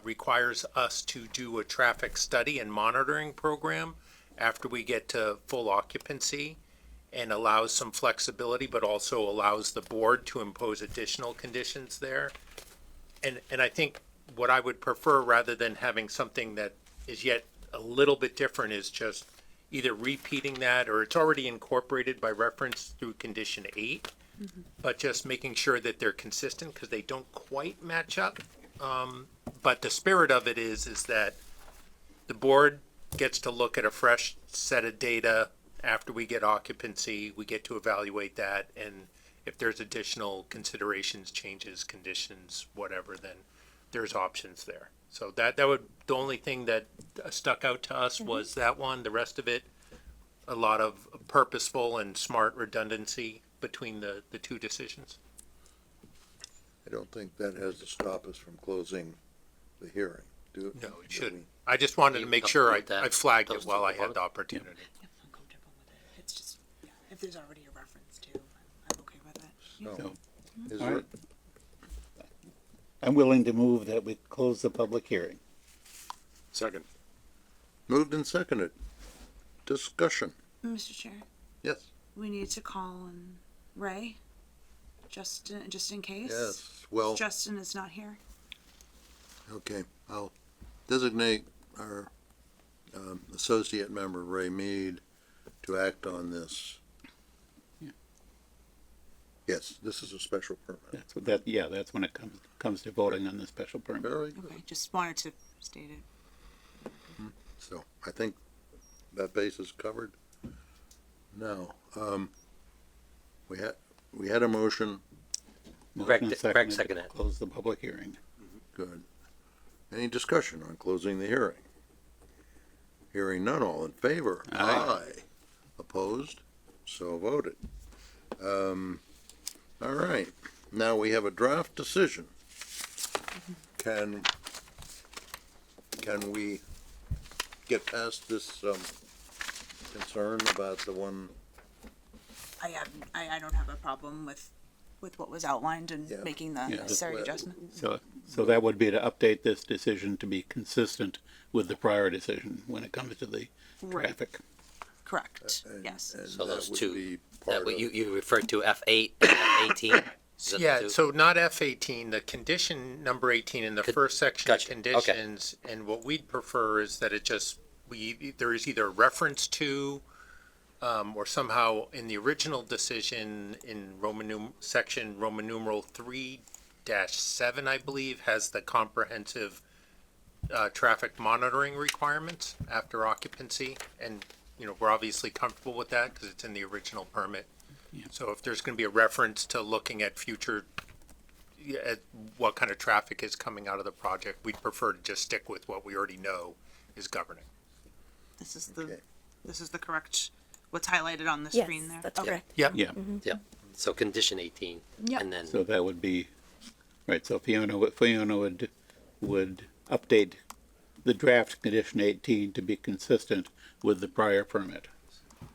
requires us to do a traffic study and monitoring program after we get to full occupancy, and allows some flexibility, but also allows the board to impose additional conditions there. And I think what I would prefer, rather than having something that is yet a little bit different, is just either repeating that, or it's already incorporated by reference through condition 8, but just making sure that they're consistent, because they don't quite match up. But the spirit of it is that the board gets to look at a fresh set of data after we get occupancy. We get to evaluate that, and if there's additional considerations, changes, conditions, whatever, then there's options there. So that would, the only thing that stuck out to us was that one. The rest of it, a lot of purposeful and smart redundancy between the two decisions. I don't think that has to stop us from closing the hearing. No, it shouldn't. I just wanted to make sure I flagged it while I had the opportunity. I'm comfortable with it. It's just, if there's already a reference to, I'm okay with it. So, is All there, right. I'm willing to move that we close the public hearing. Second. moved and seconded. Discussion. Mr. Chair, Yes. we need to call on Ray, just in case. Yes. Well, Justin is not here. okay. I'll designate our associate member, Ray Mead, to act on this. Yes, this is a special permit. That's what that's when it comes to voting on the special permit. Very good. Okay, just wanted to state it. So I think that base is covered. Now, we had a motion. Greg Motion seconded. to close the public hearing. Good. Any discussion on closing the hearing? Hearing none, all in favor? Aye. Opposed? So voted. All right, now we have a draft decision. Can we get past this, concern about the one? I don't have a problem with with what was outlined and Yeah. making the Yeah. necessary Well, adjustment. So that would be to update this decision to be consistent with the prior decision when it comes to the Right. traffic. Correct, yes. And So that those would two, be that part what of- you referred to F8 and F18? Is that the Yeah, two? so not F18, the condition number 18 in the first section of gotcha, okay. conditions, and what we'd prefer is that it just, there is either a reference to, or somehow in the original decision in section Roman numeral 3-7, I believe, has the comprehensive traffic monitoring requirements after occupancy, and, we're obviously comfortable with that because it's in the original permit. So if there's gonna be a reference to looking at future, at what kind of traffic is coming out of the project, we'd prefer to just stick with what we already know is governing. This is the, Okay. this is the correct, what's highlighted on the Yes, screen there. that's Okay. correct. Yep. Yeah, Yeah, so condition 18. Yep. And then, so that would be, right, so Fiona would update the draft condition 18 to be consistent with the prior permit.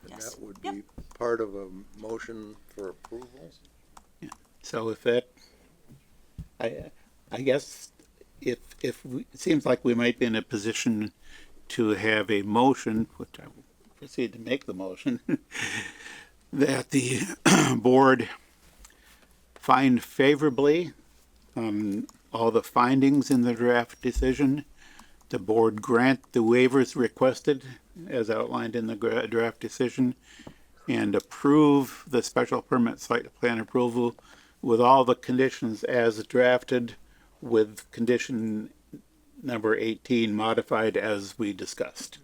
Yes. That would Yep. be part of a motion for approval? So if that, I guess, it seems like we might be in a position to have a motion, which I will proceed to make the motion, that the board find favorably on all the findings in the draft decision. The board grant the waivers requested as outlined in the draft decision and approve the special permit site plan approval with all the conditions as drafted, with condition number 18 modified as we discussed.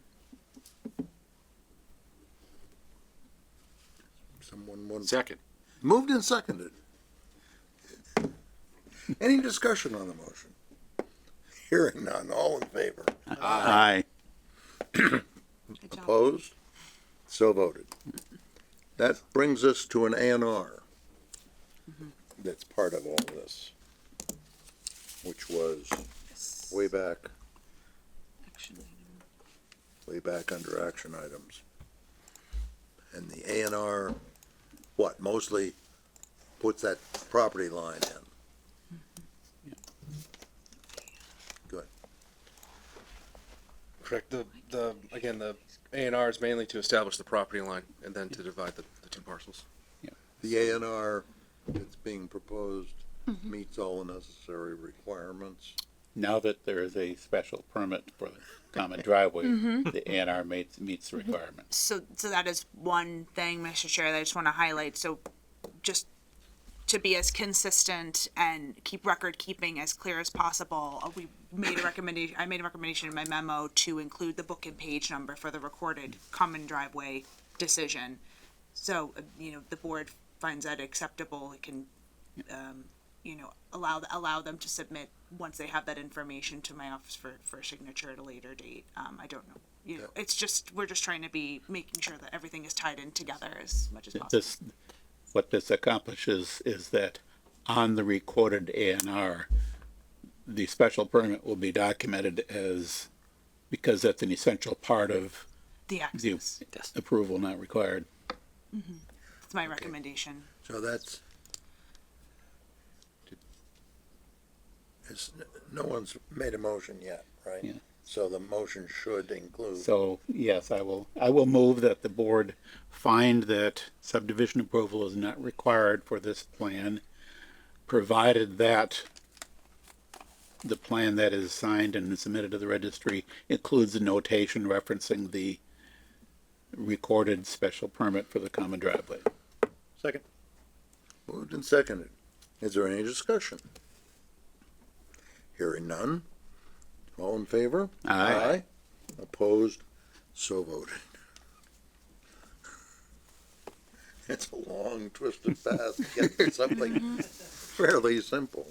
Someone want, Second. moved and seconded. Any discussion on the motion? Hearing none, all in favor? Aye. Good job. Opposed? So voted. That brings us to an A&R that's part of all this, which was way back under action items. And the A&R, what, mostly puts that property line in. Good. Correct. The again, the A&R is mainly to establish the property line and then to divide the two parcels. The A&R that's being proposed meets all the necessary requirements. Now that there is a special permit for the common driveway, the A&R meets the requirements. So that is one thing, Mr. Chair, that I just want to highlight. So just to be as consistent and keep record keeping as clear as possible, we made a recommendation. I made a recommendation in my memo to include the book and page number for the recorded common driveway decision. So, the board finds that acceptable. It can, allow them to submit once they have that information to my office for signature at a later date. I don't know. It's just, we're just trying to be making sure that everything is tied in together as much as possible. What this accomplishes is that on the recorded A&R, the special permit will be documented because that's an essential part of The the access. approval not required. It's my recommendation. So no one's made a motion yet, right? Yeah. So the motion should include. So, yes, I will move that the board find that subdivision approval is not required for this plan, provided that the plan that is signed and submitted to the registry includes a notation referencing the recorded special permit for the common driveway. Second. Moved and seconded. Is there any discussion? Hearing none. All in favor? Aye. Opposed? So voted. It's a long, twisted path to get to something fairly simple.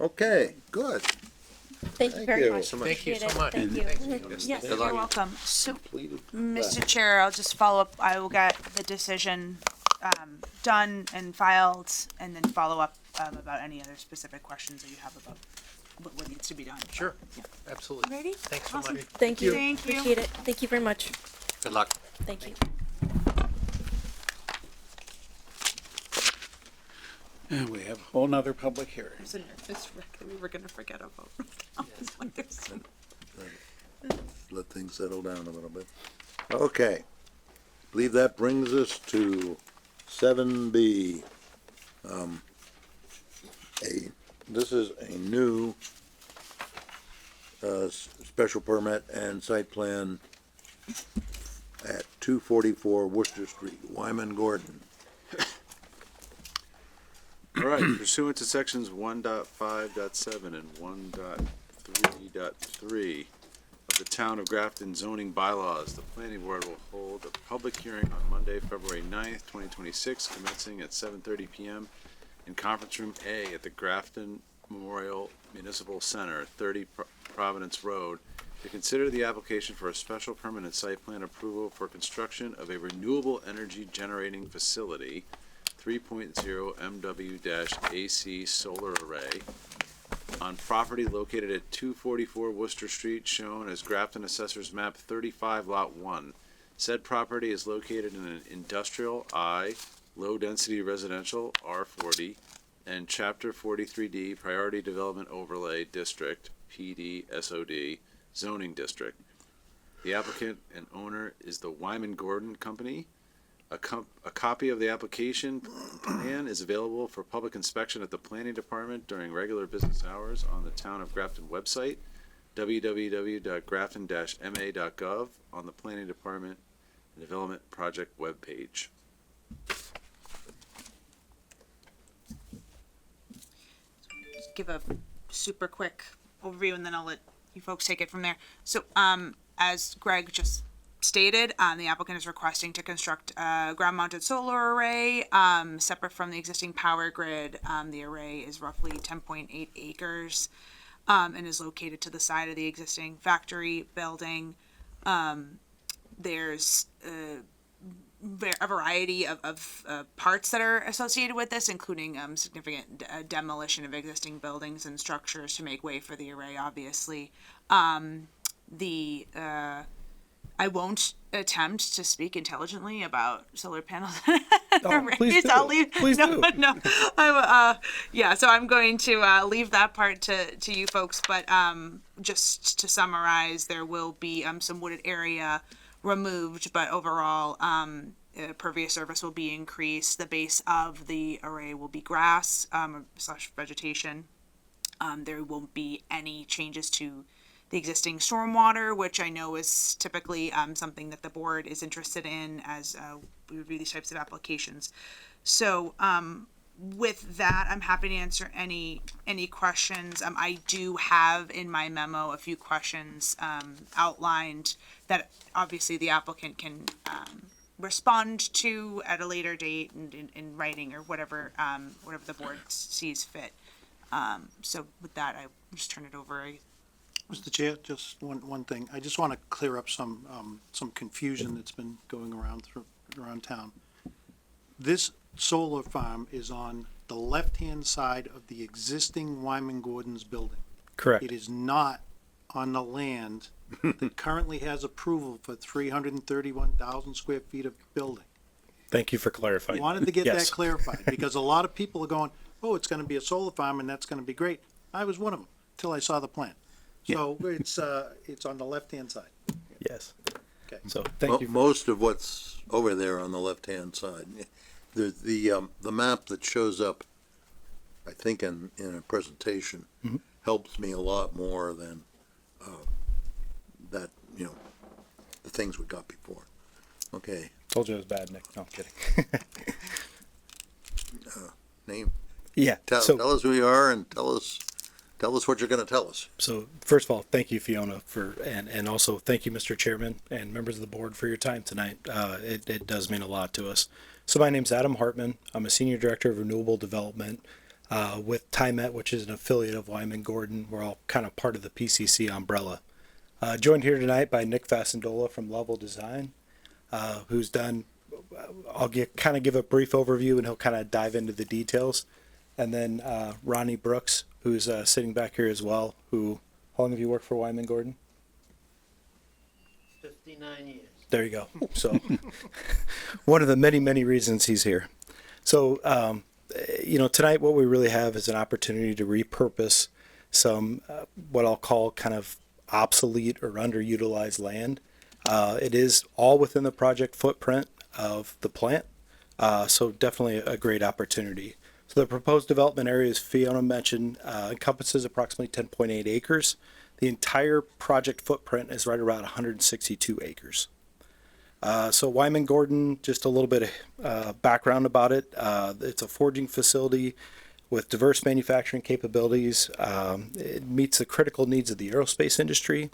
Okay, good. Thank you Thank very you. much. Thank you so Appreciate it. much. Thank you. Yes, Good you're luck. welcome. So, Completed Mr. that. Chair, I'll just follow up. I will get the decision done and filed, and then follow up about any other specific questions that you have about what needs to be done. Sure, absolutely. Ready? Thanks so Awesome. much. Thank you. Thank you. Appreciate it. Thank you very much. good luck. Thank you. And we have a whole nother public hearing. There's a nervous wreck that we were gonna forget about. Let things settle down a little bit. Okay. Believe that brings us to 7B. This is a new special permit and site plan at 244 Worcester Street, Wyman Gordon. All right, pursuant to sections 1.5.7 and 1.3.3 of the Town of Grafton zoning bylaws, the planning board will hold a public hearing on Monday, February 9th, 2026, commencing at 7:30 PM in Conference Room A at the Grafton Memorial Municipal Center, 30 Providence Road, to consider the application for a special permanent site plan approval for construction of a renewable energy generating facility, 3.0 MW-AC solar array on property located at 244 Worcester Street, shown as Grafton Assessor's Map 35, Lot 1. Said property is located in an industrial I, low-density residential R40, and Chapter 43D Priority Development Overlay District, PDSOD, zoning district. The applicant and owner is the Wyman Gordon Company. A copy of the application plan is available for public inspection at the planning department during regular business hours on the Town of Grafton website, www.grafton-ma.gov, on the planning department and development project webpage. Just give a super quick overview and then I'll let you folks take it from there. So, as Greg just stated, the applicant is requesting to construct a ground-mounted solar array, separate from the existing power grid. The array is roughly 10.8 acres, and is located to the side of the existing factory building. There's a variety of parts that are associated with this, including significant demolition of existing buildings and structures to make way for the array, obviously. I won't attempt to speak intelligently about solar panels. Please do. I'll leave. Please no, do. no. Yeah, so I'm going to leave that part to you folks. But just to summarize, there will be some wooded area removed, but overall, pervious surface will be increased. The base of the array will be grass / vegetation. There won't be any changes to the existing stormwater, which I know is typically something that the board is interested in as we review these types of applications. So with that, I'm happy to answer any questions. I do have in my memo a few questions outlined that obviously the applicant can respond to at a later date in writing or whatever the board sees fit. So with that, I just turn it over. Mr. Chair, just one thing. I just want to clear up some confusion that's been going around town. This solar farm is on the left-hand side of the existing Wyman Gordon's building. Correct. It is not on the land that currently has approval for 331,000 square feet of building. Thank you for clarifying. I wanted to get Yes. that clarified because a lot of people are going, oh, it's going to be a solar farm and that's going to be great. I was one of them till I saw the plan. So it's on the left-hand side. Yes. Okay. So thank you. Most of what's over there on the left-hand side, the map that shows up, I think in a presentation, helps me a lot more than that, the things we got before. Okay. Told you it was bad, Nick. No, I'm kidding. Name. Yeah. Tell us who you are and tell us what you're going to tell us. So first of all, thank you, Fiona, and also thank you, Mr. Chairman, and members of the board for your time tonight. It does mean a lot to us. So my name's Adam Hartman. I'm a Senior Director of Renewable Development with TIMET, which is an affiliate of Wyman Gordon. We're all kind of part of the PCC umbrella. Joined here tonight by Nick Fasandola from Level Design, who's done, I'll give a brief overview and he'll kind of dive into the details. And then Ronnie Brooks, who's sitting back here as well, how long have you worked for Wyman Gordon? 59 years. There you go. So one of the many, many reasons he's here. So tonight what we really have is an opportunity to repurpose some what I'll call kind of obsolete or underutilized land. It is all within the project footprint of the plant, so definitely a great opportunity. So the proposed development area, as Fiona mentioned, encompasses approximately 10.8 acres. The entire project footprint is right around 162 acres. So Wyman Gordon, just a little bit of background about it. It's a forging facility with diverse manufacturing capabilities. It meets the critical needs of the aerospace industry,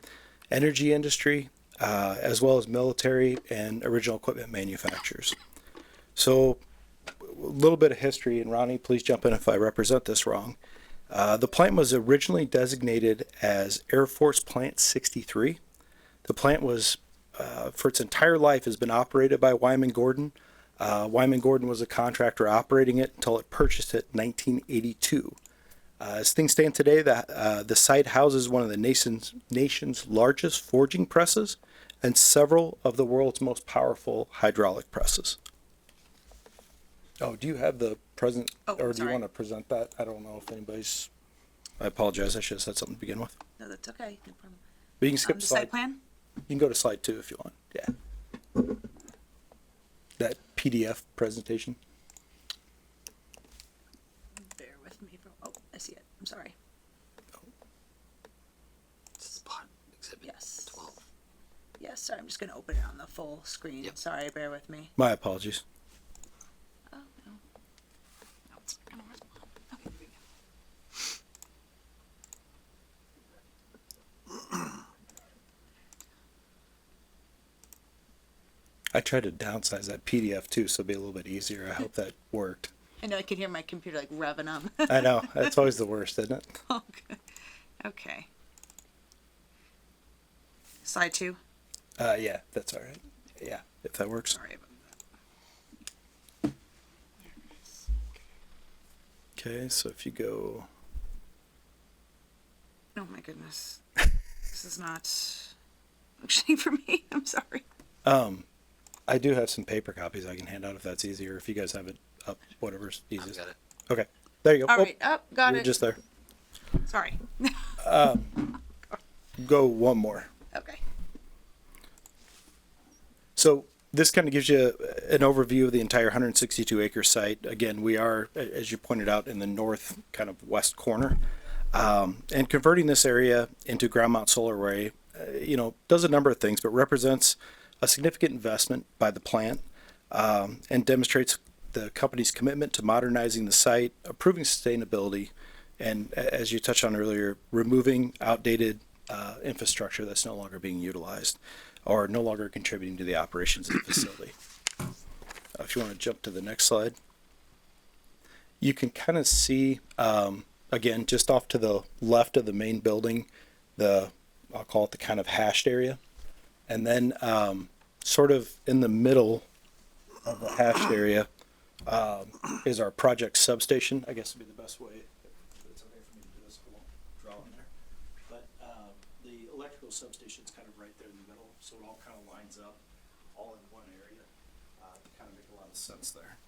energy industry, as well as military and original equipment manufacturers. So a little bit of history, and Ronnie, please jump in if I represent this wrong. The plant was originally designated as Air Force Plant 63. The plant was, for its entire life, has been operated by Wyman Gordon. Wyman Gordon was a contractor operating it until it purchased it in 1982. As things stand today, the site houses one of the nation's largest forging presses and several of the world's most powerful hydraulic presses. Oh, do you have the present, or do you want to present that? I don't know if anybody's, I apologize, I should have said something to begin with. No, that's okay. No problem. But you can skip The slide. site plan? You can go to slide 2 if you want, yeah. That PDF presentation. Bear with me. I see it. I'm sorry. Spot exhibit Yes. 12. Yes, sorry. I'm just going to open it on the full screen. Sorry, bear with me. My apologies. Oh, no. No, it's not going to respond. Okay, here we go. I tried to downsize that PDF too, so it'd be a little bit easier. I hope that worked. I know I can hear my computer like revving up. I know, that's always the worst, isn't it? Okay. Okay. Slide 2. Yeah, that's all right. Yeah, if that works. Sorry about Okay, so if you go, that. Oh my goodness. This is not functioning for me. I'm sorry. I do have some paper copies I can hand out if that's easier. If you guys have it up, whatever's easiest. Got it. Okay, there you go. All right. Oh, got You're it. just there. Sorry. Go one more. Okay. So this kind of gives you an overview of the entire 162 acre site. Again, we are, as you pointed out, in the north kind of west corner. And converting this area into ground mount solar array, does a number of things, but represents a significant investment by the plant and demonstrates the company's commitment to modernizing the site, improving sustainability, and as you touched on earlier, removing outdated infrastructure that's no longer being utilized or no longer contributing to the operations of the facility. If you want to jump to the next slide, you can kind of see, again, just off to the left of the main building, I'll call it the kind of hashed area. And then sort of in the middle of the hashed area is our project substation. I guess would be the best way. If it's okay for me to do this, I won't draw in there. But the electrical substation is kind of right there in the middle, so it all kind of lines up all in one area to kind of make a lot of sense there.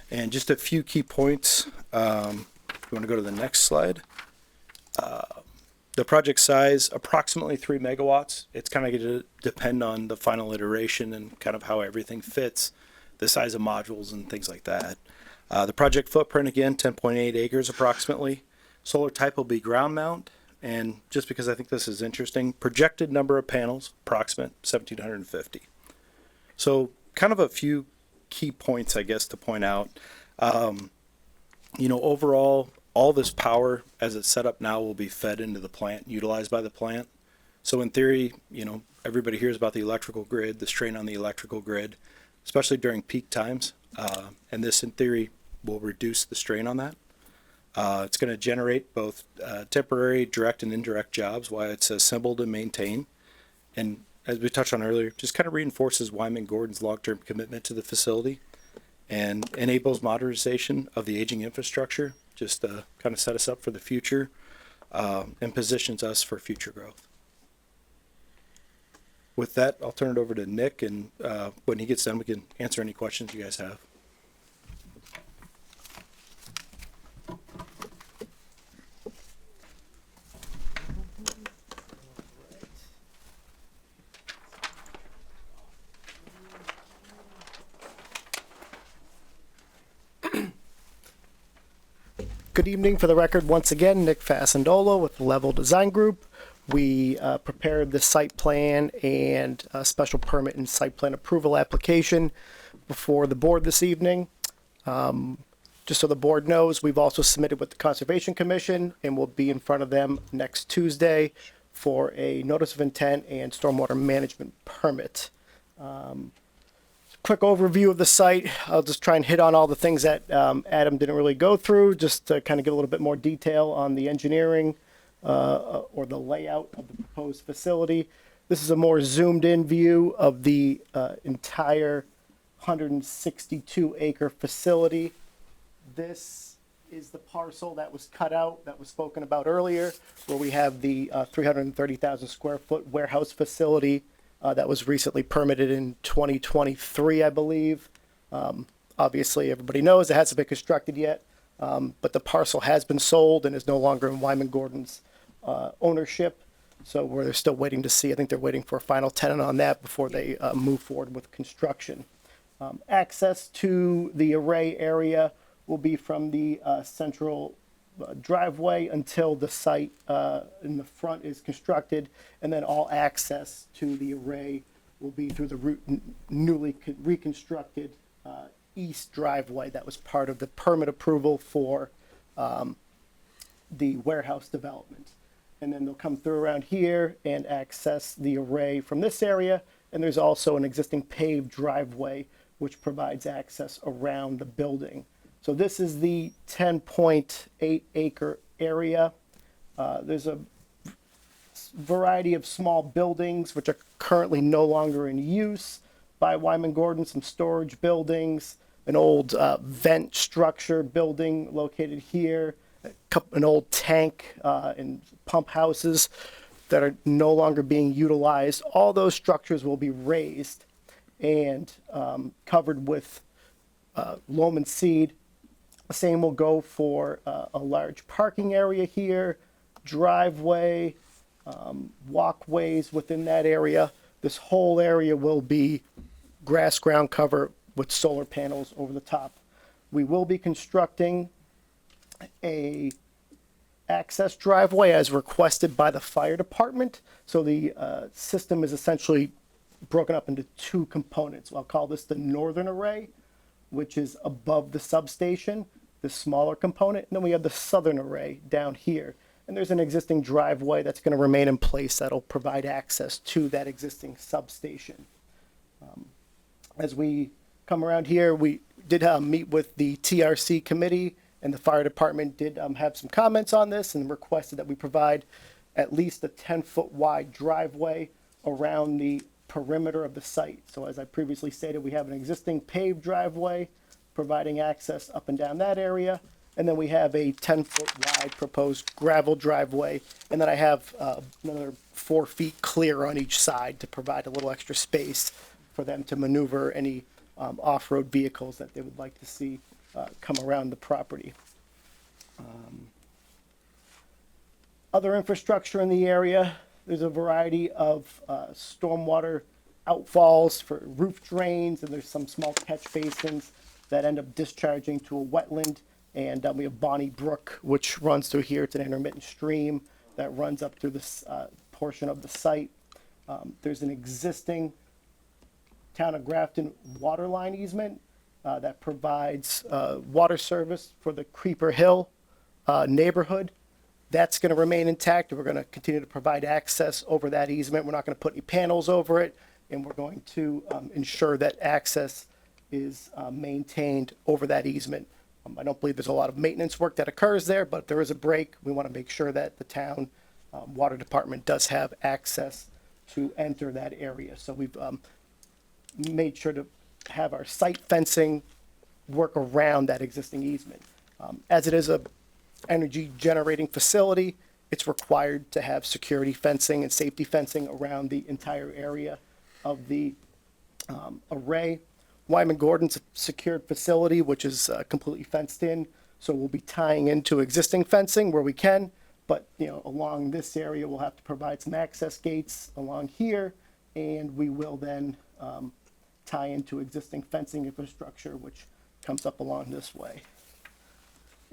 And just a few key points. If you want to go to the next slide. The project size, approximately 3 megawatts. It's kind of going to depend on the final iteration and kind of how everything fits, the size of modules and things like that. The project footprint, again, 10.8 acres approximately. Solar type will be ground mount. And just because I think this is interesting, projected number of panels, approximate 1,750. So kind of a few key points, I guess, to point out. Overall, all this power as it's set up now will be fed into the plant, utilized by the plant. So in theory, everybody hears about the electrical grid, the strain on the electrical grid, especially during peak times. And this in theory will reduce the strain on that. It's going to generate both temporary, direct and indirect jobs while it's assembled and maintained. And as we touched on earlier, just kind of reinforces Wyman Gordon's long-term commitment to the facility and enables modernization of the aging infrastructure, just to kind of set us up for the future and positions us for future growth. With that, I'll turn it over to Nick, and when he gets done, we can answer any questions you guys have. Good evening. For the record, once again, Nick Fasandola with Level Design Group. We prepared the site plan and special permit and site plan approval application before the board this evening. Just so the board knows, we've also submitted with the Conservation Commission and will be in front of them next Tuesday for a notice of intent and stormwater management permit. Quick overview of the site. I'll just try and hit on all the things that Adam didn't really go through, just to kind of give a little bit more detail on the engineering or the layout of the proposed facility. This is a more zoomed in view of the entire 162 acre facility. This is the parcel that was cut out, that was spoken about earlier, where we have the 330,000 square foot warehouse facility that was recently permitted in 2023, I believe. Obviously, everybody knows it hasn't been constructed yet, but the parcel has been sold and is no longer in Wyman Gordon's ownership. So we're still waiting to see. I think they're waiting for a final tenant on that before they move forward with construction. Access to the array area will be from the central driveway until the site in the front is constructed, and then all access to the array will be through the newly reconstructed east driveway that was part of the permit approval for the warehouse development. And then they'll come through around here and access the array from this area, and there's also an existing paved driveway which provides access around the building. So this is the 10.8 acre area. There's a variety of small buildings which are currently no longer in use by Wyman Gordon, some storage buildings, an old vent structure building located here, an old tank and pump houses that are no longer being utilized. All those structures will be raised and covered with loam and seed. The same will go for a large parking area here, driveway, walkways within that area. This whole area will be grass ground cover with solar panels over the top. We will be constructing a access driveway as requested by the fire department. So the system is essentially broken up into two components. I'll call this the northern array, which is above the substation, the smaller component, and then we have the southern array down here. And there's an existing driveway that's going to remain in place that'll provide access to that existing substation. As we come around here, we did meet with the TRC committee, and the fire department did have some comments on this and requested that we provide at least a 10-foot wide driveway around the perimeter of the site. So as I previously stated, we have an existing paved driveway providing access up and down that area. And then we have a 10-foot wide proposed gravel driveway. And then I have another 4 feet clear on each side to provide a little extra space for them to maneuver any off-road vehicles that they would like to see come around the property. Other infrastructure in the area, there's a variety of stormwater outfalls for roof drains, and there's some small catch basins that end up discharging to a wetland. And we have Bonnie Brook, which runs through here. It's an intermittent stream that runs up through this portion of the site. There's an existing Town of Grafton water line easement that provides water service for the Creeper Hill neighborhood. That's going to remain intact. We're going to continue to provide access over that easement. We're not going to put any panels over it, and we're going to ensure that access is maintained over that easement. I don't believe there's a lot of maintenance work that occurs there, but if there is a break, we want to make sure that the town water department does have access to enter that area. So we've made sure to have our site fencing work around that existing easement. As it is a energy generating facility, it's required to have security fencing and safety fencing around the entire area of the array. Wyman Gordon's a secured facility, which is completely fenced in, so we'll be tying into existing fencing where we can, but along this area we'll have to provide some access gates along here, and we will then tie into existing fencing infrastructure which comes up along this way.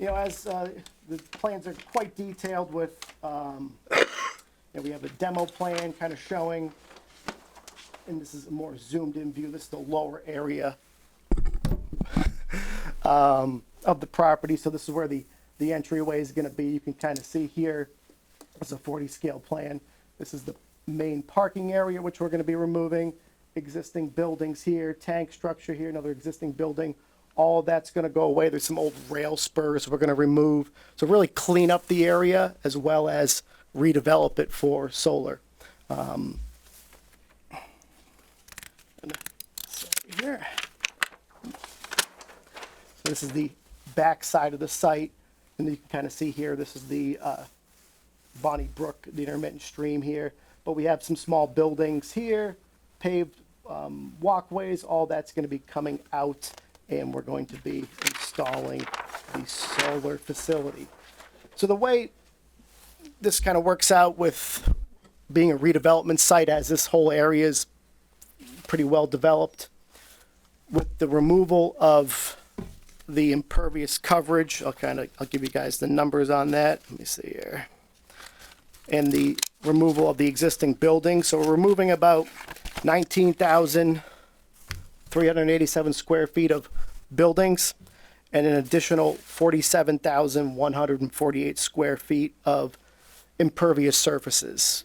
you know, as the plans are quite detailed with, we have a demo plan kind of showing, and this is a more zoomed in view. This is the lower area of the property. So this is where the entryway is going to be. You can kind of see here, it's a 40 scale plan. This is the main parking area, which we're going to be removing. Existing buildings here, tank structure here, another existing building. All of that's going to go away. There's some old rail spurs we're going to remove. So really clean up the area as well as redevelop it for solar. Here. So this is the back side of the site, and you can kind of see here, this is the Bonnie Brook, the intermittent stream here. But we have some small buildings here, paved walkways, all that's going to be coming out, and we're going to be installing the solar facility. So the way this kind of works out with being a redevelopment site, as this whole area is pretty well developed, with the removal of the impervious coverage, I'll give you guys the numbers on that. Let me see here. And the removal of the existing building. So we're removing about 19,387 square feet of buildings and an additional 47,148 square feet of impervious surfaces.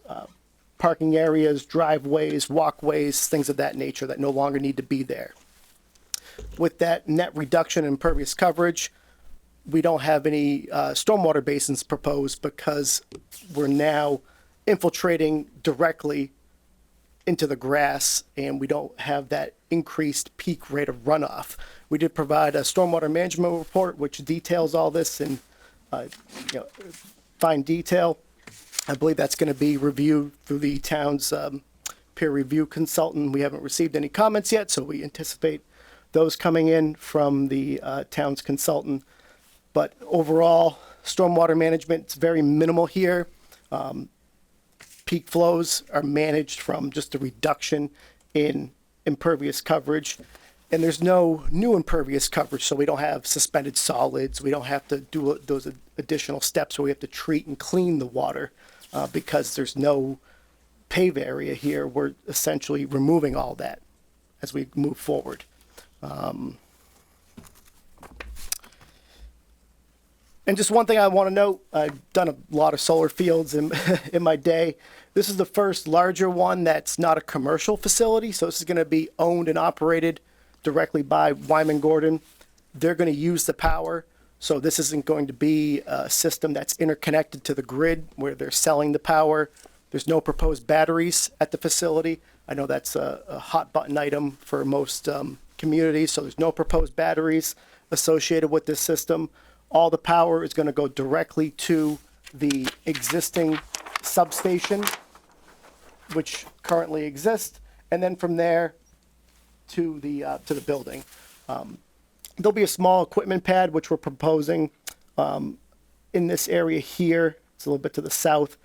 Parking areas, driveways, walkways, things of that nature that no longer need to be there. With that net reduction in impervious coverage, we don't have any stormwater basins proposed because we're now infiltrating directly into the grass, and we don't have that increased peak rate of runoff. We did provide a stormwater management report which details all this in fine detail. I believe that's going to be reviewed through the town's peer review consultant. We haven't received any comments yet, so we anticipate those coming in from the town's consultant. But overall, stormwater management is very minimal here. Peak flows are managed from just a reduction in impervious coverage. And there's no new impervious coverage, so we don't have suspended solids. We don't have to do those additional steps where we have to treat and clean the water because there's no pave area here. We're essentially removing all that as we move forward. And just one thing I want to note, I've done a lot of solar fields in my day. This is the first larger one that's not a commercial facility, so this is going to be owned and operated directly by Wyman Gordon. They're going to use the power, so this isn't going to be a system that's interconnected to the grid where they're selling the power. There's no proposed batteries at the facility. I know that's a hot button item for most communities, so there's no proposed batteries associated with this system. All the power is going to go directly to the existing substation, which currently exists, and then from there to the building. There'll be a small equipment pad which we're proposing in this area here. It's a little bit to the south.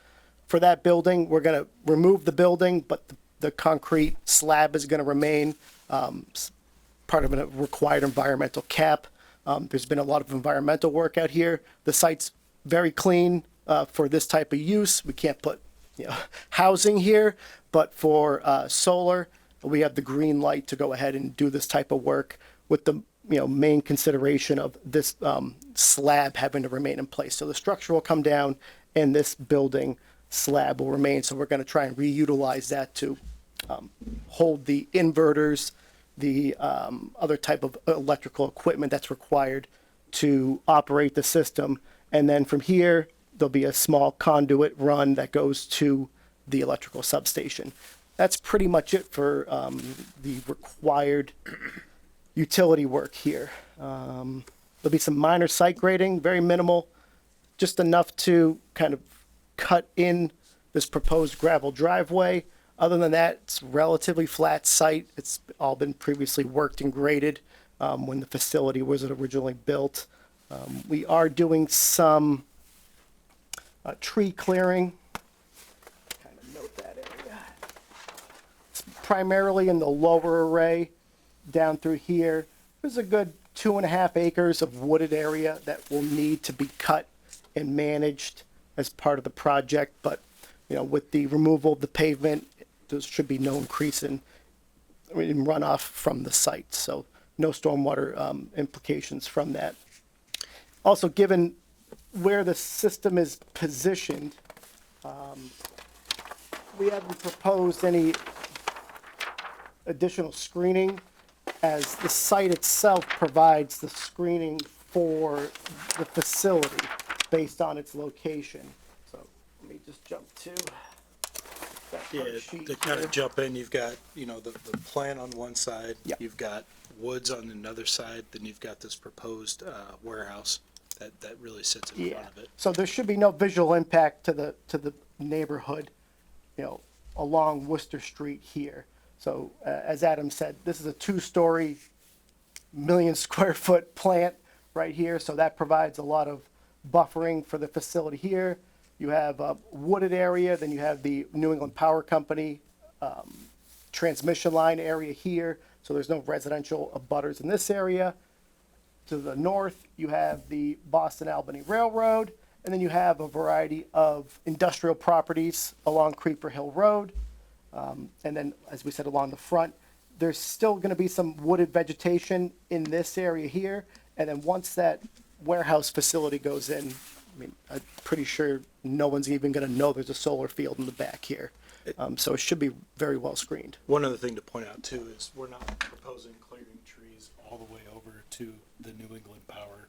For that building, we're going to remove the building, but the concrete slab is going to remain part of a required environmental cap. There's been a lot of environmental work out here. The site's very clean for this type of use. We can't put housing here, but for solar, we have the green light to go ahead and do this type of work with the main consideration of this slab having to remain in place. So the structure will come down and this building slab will remain. So we're going to try and reutilize that to hold the inverters, the other type of electrical equipment that's required to operate the system. And then from here, there'll be a small conduit run that goes to the electrical substation. That's pretty much it for the required utility work here. There'll be some minor site grading, very minimal, just enough to kind of cut in this proposed gravel driveway. Other than that, it's a relatively flat site. It's all been previously worked and graded when the facility was originally built. We are doing some tree clearing. Kind of note that area. It's primarily in the lower array down through here. There's a good 2.5 acres of wooded area that will need to be cut and managed as part of the project, but, you know, with the removal of the pavement, there should be no increase in runoff from the site, so no stormwater implications from that. Also, given where the system is positioned, we haven't proposed any additional screening, as the site itself provides the screening for the facility based on its location. So let me just jump to that Yeah, sheet to kind here. of jump in, you've got, you know, the plant on one side, Yeah. you've got woods on another side, then you've got this proposed warehouse that really sits in front of it. So there should be no visual impact to the neighborhood, you know, along Worcester Street here. So as Adam said, this is a 2-story, million-square-foot plant right here, so that provides a lot of buffering for the facility here. You have a wooded area, then you have the New England Power Company transmission line area here, so there's no residential abutters in this area. To the north, you have the Boston Albany Railroad, and then you have a variety of industrial properties along Creeper Hill Road. And then, as we said, along the front, there's still going to be some wooded vegetation in this area here. And then once that warehouse facility goes in, I mean, I'm pretty sure no one's even going to know there's a solar field in the back here. So it should be very well screened. One other thing to point out too is we're not proposing clearing trees all the way over to the New England Power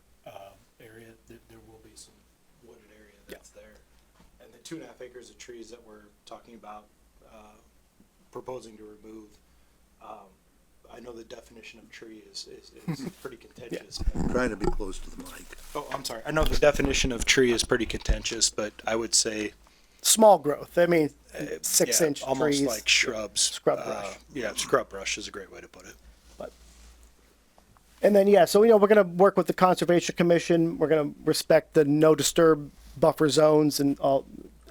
area. There will be some wooded area that's there. And the 2.5 acres of trees that we're talking about proposing to remove, I know the definition of tree is pretty contentious. I'm trying to be close to the mic. Oh, I'm sorry. I know the definition of tree is pretty contentious, but I would say Small growth. I mean, 6-inch almost trees. like shrubs. Scrub brush. Yeah, scrub brush is a great way to put it. And then, yeah, so, you know, we're going to work with the Conservation Commission. We're going to respect the no disturb buffer zones and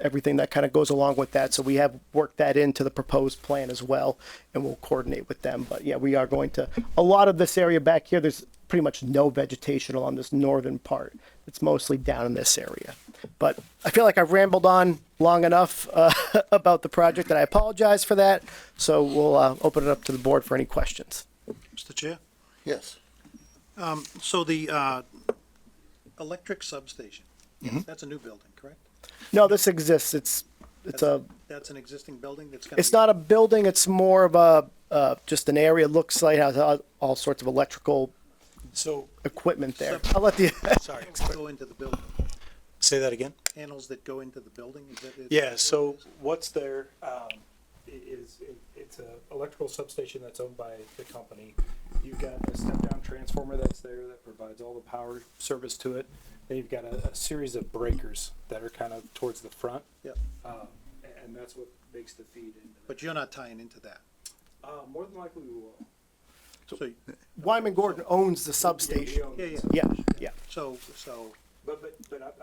everything that kind of goes along with that. So we have worked that into the proposed plan as well, and we'll coordinate with them. But yeah, we are going to, a lot of this area back here, there's pretty much no vegetation along this northern part. It's mostly down in this area. But I feel like I've rambled on long enough about the project, and I apologize for that. So we'll open it up to the board for any questions. Mr. Chair? Yes. So the electric substation, Mm-hmm. that's a new building, correct? No, this exists. It's That's an existing building that's gonna it's be- not a building. It's more of a just an area. Looks like it has all sorts of electrical So equipment there. I'll let the sorry. Panels that go into the building, Say that again. panels that go into the building, is that? Yeah, so what's there it's a electrical substation that's owned by the company. You've got a step-down transformer that's there that provides all the power service to it. Then you've got a series of breakers that are kind of towards the front. Yep. And that's what makes the feed into But you're not tying into that. more than likely we will. So, Wyman Gordon owns the substation. yeah. Yeah. So, But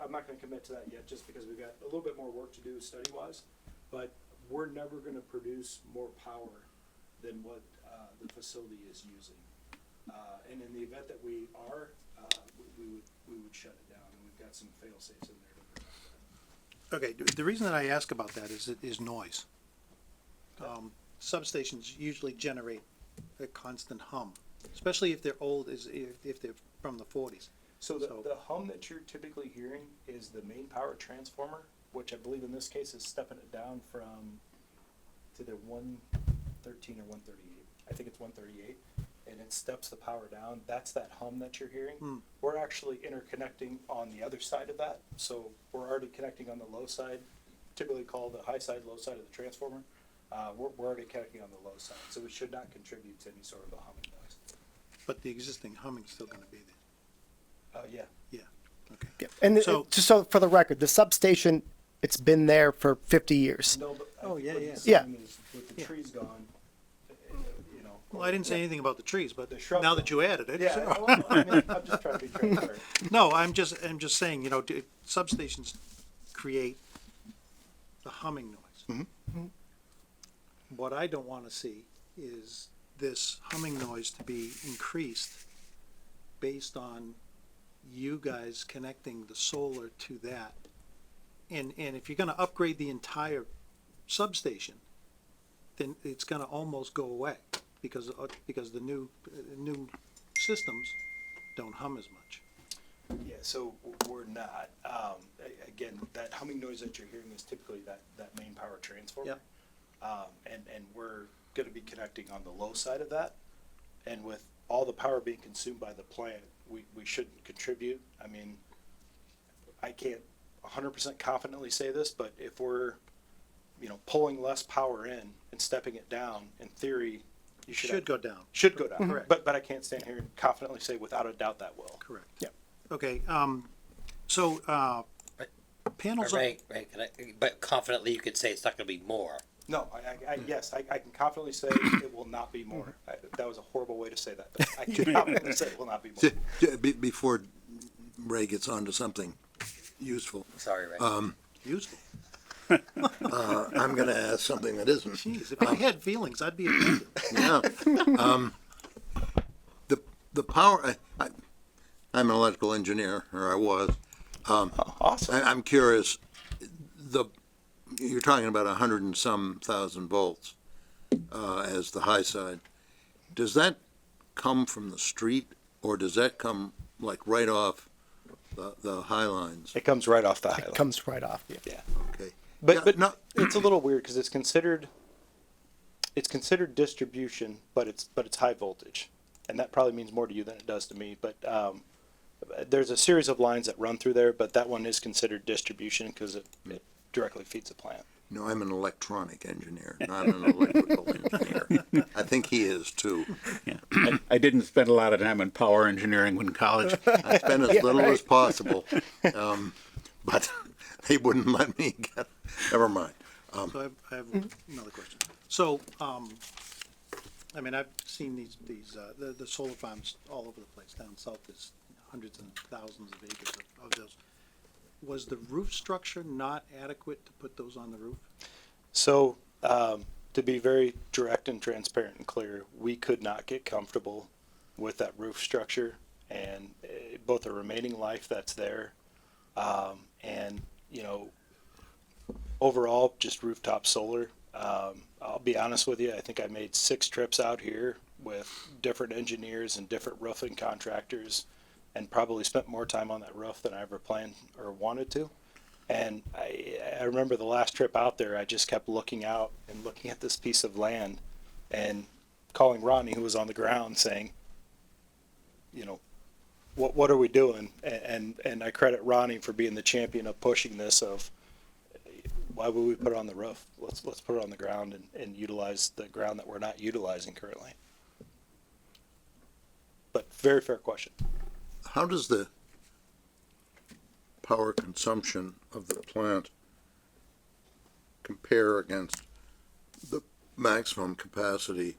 I'm not gonna commit to that yet, just because we've got a little bit more work to do study-wise. But we're never gonna produce more power than what, the facility is using. And in the event that we are, we would shut it down, and we've got some fail-safes in there to protect that. okay, the reason that I ask about that is noise. Substations usually generate a constant hum, especially if they're old, if they're from the forties. So the hum that you're typically hearing is the main power transformer, which I believe in this case is stepping it down from to the 113 or 138. I think it's 138, and it steps the power down. That's that hum that you're hearing. We're actually interconnecting on the other side of that. So we're already connecting on the low side, typically called the high side, low side of the transformer. We're already connecting on the low side, so it should not contribute to any sort of a humming noise. But the existing humming's still gonna be there. Yeah. Yeah, okay. Yeah. And So- just so for the record, the substation, it's been there for 50 years. No, but Oh, yeah, what yeah. he's Yeah. saying is with the trees gone, you know. Well, I didn't say anything about the trees, but The shrubs. now that you added it. Yeah, well, I mean, I'm just trying to be transparent. No, I'm just saying, you know, substations create the humming noise. What I don't wanna see is this humming noise to be increased based on you guys connecting the solar to that. And if you're gonna upgrade the entire substation, then it's gonna almost go away because the new systems don't hum as much. Yeah, so we're not. Again, that humming noise that you're hearing is typically that main power transformer. Yep. And we're gonna be connecting on the low side of that. And with all the power being consumed by the plant, we shouldn't contribute. I mean, I can't 100% confidently say this, but if we're, pulling less power in and stepping it down, in theory, you Should go down. should go down. Correct. But I can't stand here and confidently say without a doubt that will. Correct. Yeah. Okay, so, panels, Ray, but confidently you could say it's not gonna be more. No, yes, I can confidently say it will not be more. That was a horrible way to say that, but I can confidently say it will not be more. Before Ray gets on to something useful, Sorry, Ray. useful. I'm gonna ask something that isn't. Jeez, if I had feelings, I'd be offended. Yeah. The power, I'm an electrical engineer, or I was. Awesome. I'm curious, you're talking about 100 and some thousand volts, as the high side. Does that come from the street, or does that come like right off the high lines? It comes right off the highlight. It comes right off. Yeah. Yeah. Okay. But no, it's a little weird because it's considered distribution, but it's high voltage, and that probably means more to you than it does to me. But there's a series of lines that run through there, but that one is considered distribution because it directly feeds the plant. no, I'm an electronic engineer, not an electrical engineer. I think he is too. Yeah. I didn't spend a lot of time in power engineering in college. I spend as little as possible, but they wouldn't let me get. Never mind. So I have another question. So, I mean, I've seen the solar farms all over the place. Down south, there's hundreds and thousands of acres of those. Was the roof structure not adequate to put those on the roof? So, to be very direct and transparent and clear, we could not get comfortable with that roof structure and both the remaining life that's there, and overall just rooftop solar. I'll be honest with you, I think I made 6 trips out here with different engineers and different roofing contractors, and probably spent more time on that roof than I ever planned or wanted to. And I remember the last trip out there, I just kept looking out and looking at this piece of land and calling Ronnie, who was on the ground, saying, what are we doing? And I credit Ronnie for being the champion of pushing this of, why would we put it on the roof? Let's put it on the ground and utilize the ground that we're not utilizing currently. But very fair question. How does the power consumption of the plant compare against the maximum capacity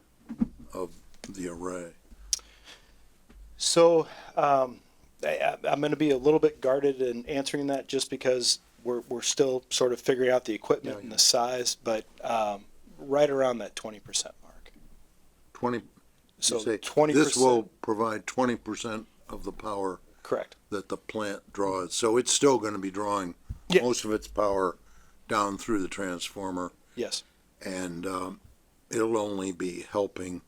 of the array? So I'm going to be a little bit guarded in answering that just because we're still sort of figuring out the equipment and the size, but right around that 20% mark. 20. So you say 20%. This will provide 20% of the power. Correct. That the plant draws. So it's still going to be drawing most of its power down through the transformer. Yes. And it'll only be helping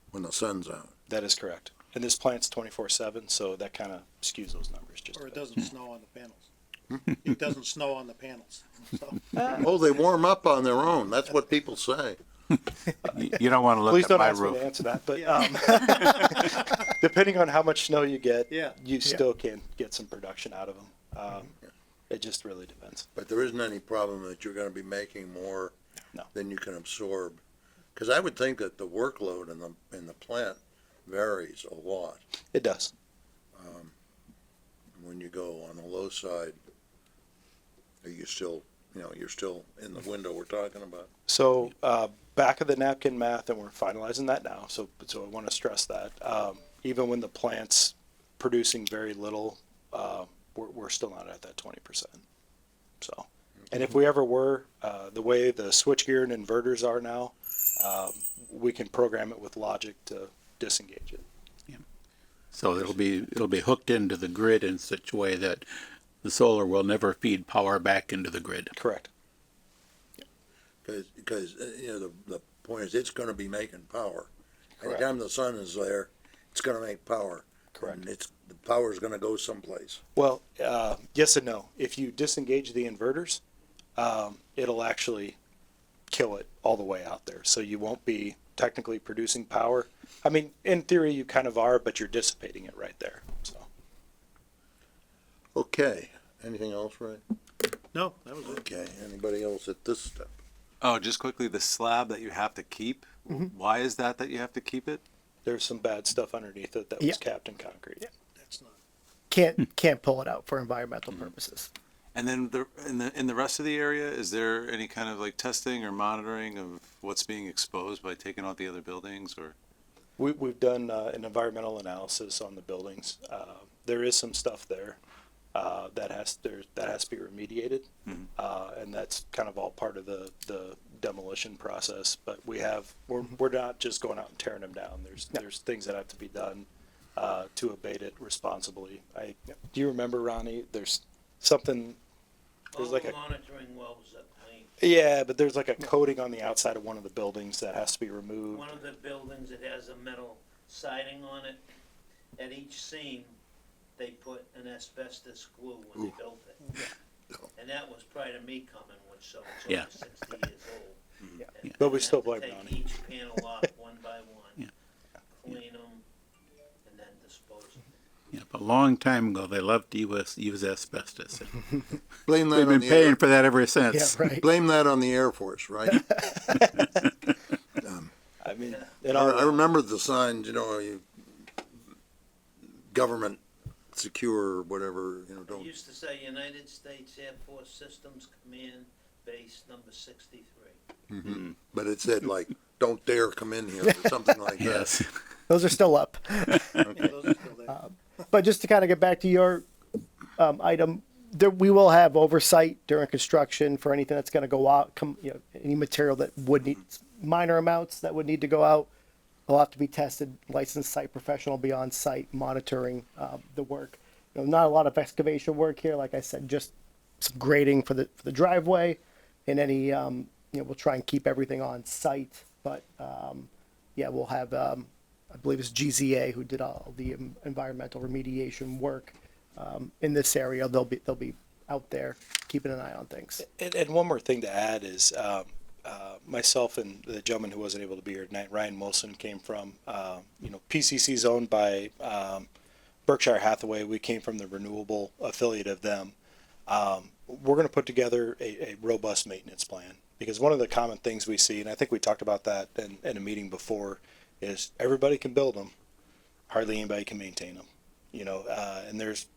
when the sun's out. That is correct. And this plant's 24/7, so that kind of skews those numbers just. Or it doesn't snow on the panels. It doesn't snow on the panels. So. Oh, they warm up on their own. That's what people say. You don't want to look Please at don't my ask me roof. to answer that, but depending on how much snow you get, you still can get some production out of them. It just really depends. But there isn't any problem that you're going to be making more than you can absorb, because I would think that the workload in the plant varies a lot. It does. When you go on the low side, are you still, you're still in the window we're talking about? So back of the napkin math, and we're finalizing that now. So I want to stress that even when the plant's producing very little, we're still not at that 20%. So, and if we ever were, the way the switchgear and inverters are now, we can program it with logic to disengage it. So it'll be hooked into the grid in such a way that the solar will never feed power back into the grid. Correct. Because you know, the point is, it's gonna be making power. Anytime the sun is there, it's gonna make power. Correct. And the power's gonna go someplace. Well, yes and no. If you disengage the inverters, it'll actually kill it all the way out there. So you won't be technically producing power. I mean, in theory, you kind of are, but you're dissipating it right there. So. Okay, anything else, Ray? No, that was it. Okay, anybody else at this step? Oh, just quickly, the slab that you have to keep, why is that you have to keep it? There's some bad stuff underneath it that was capped in concrete. Yeah, that's not. Can't pull it out for environmental purposes. And then in the rest of the area, is there any kind of like testing or monitoring of what's being exposed by taking out the other buildings, or? We've done an environmental analysis on the buildings. There is some stuff there that has to be remediated, and that's kind of all part of the demolition process. But we're not just going out and tearing them down. There's things that have to be done to abate it responsibly. Do you remember, Ronnie? There's something. There's like a monitoring wells that clean. Yeah, but there's like a coating on the outside of one of the buildings that has to be removed. One of the buildings, it has a metal siding on it. At each seam, they put an asbestos glue when they built it. And that was prior to me coming, which so Yeah. 60 years old. Yeah. But we still blame Take Ronnie. each panel off one by one, clean them, and then dispose of them. Yeah, but a long time ago, they loved to use asbestos. Blame that We've on been the paying for that ever since. Yeah, right. Blame that on the Air Force, right? I mean, I remember the signs, government secure or whatever, They don't. used to say United States Air Force Systems Command Base number 63. But it said like, don't dare come in here or something like that. Yes. Those are still up. Those are still there. But just to kind of get back to your item, we will have oversight during construction for anything that's going to go out. Any material that would need minor amounts that would need to go out, will have to be tested. Licensed site professional will be on site monitoring the work. Not a lot of excavation work here. Like I said, just some grading for the driveway, and any we'll try and keep everything on site. But we'll have. I believe it's GZA who did all the environmental remediation work in this area. They'll be out there keeping an eye on things. And one more thing to add is myself and the gentleman who wasn't able to be here tonight, Ryan Molson, came from PCC's owned by Berkshire Hathaway. We came from the renewable affiliate of them. We're going to put together a robust maintenance plan, because one of the common things we see, and I think we talked about that in a meeting before, is everybody can build them, hardly anybody can maintain them, and there's,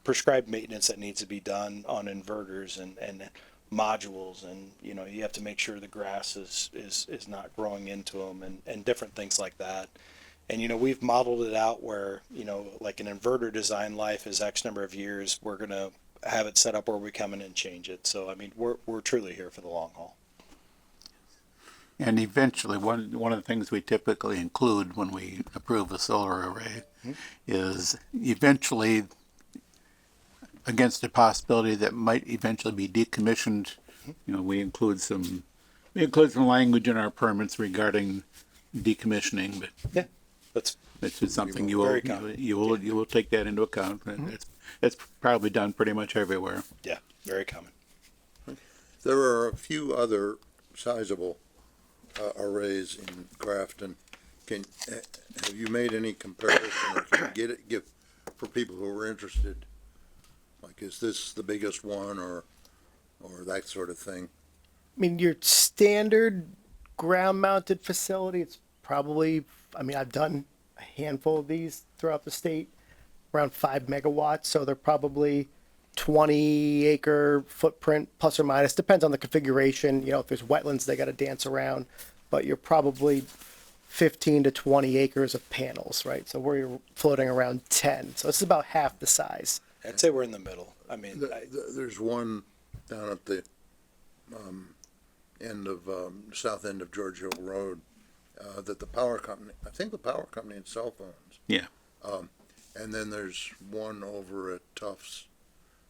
prescribed maintenance that needs to be done on inverters and modules, and, you have to make sure the grass is not growing into them and different things like that. And, we've modeled it out where, like an inverter design life is X number of years. We're going to have it set up where we come in and change it. So, I mean, we're truly here for the long haul. And eventually, one of the things we typically include when we approve a solar array is eventually, against the possibility that might eventually be decommissioned, we include some language in our permits regarding decommissioning. But yeah, that's just something you will take that into account. That's probably done pretty much everywhere. Yeah, very common. There are a few other sizable arrays in Grafton. Have you made any comparison, or can you give for people who are interested? Like, is this the biggest one, or that sort of thing? I mean, your standard ground-mounted facility, it's probably, I've done a handful of these throughout the state, around 5 megawatts, so they're probably 20-acre footprint, plus or minus. Depends on the configuration. If there's wetlands, they got to dance around, but you're probably 15 to 20 acres of panels, right? So we're floating around 10. So it's about half the size. I'd say we're in the middle. I mean, there's one down at the end of south end of George Hill Road that the power company, I think the power company itself owns. Yeah. And then there's one over at Tufts,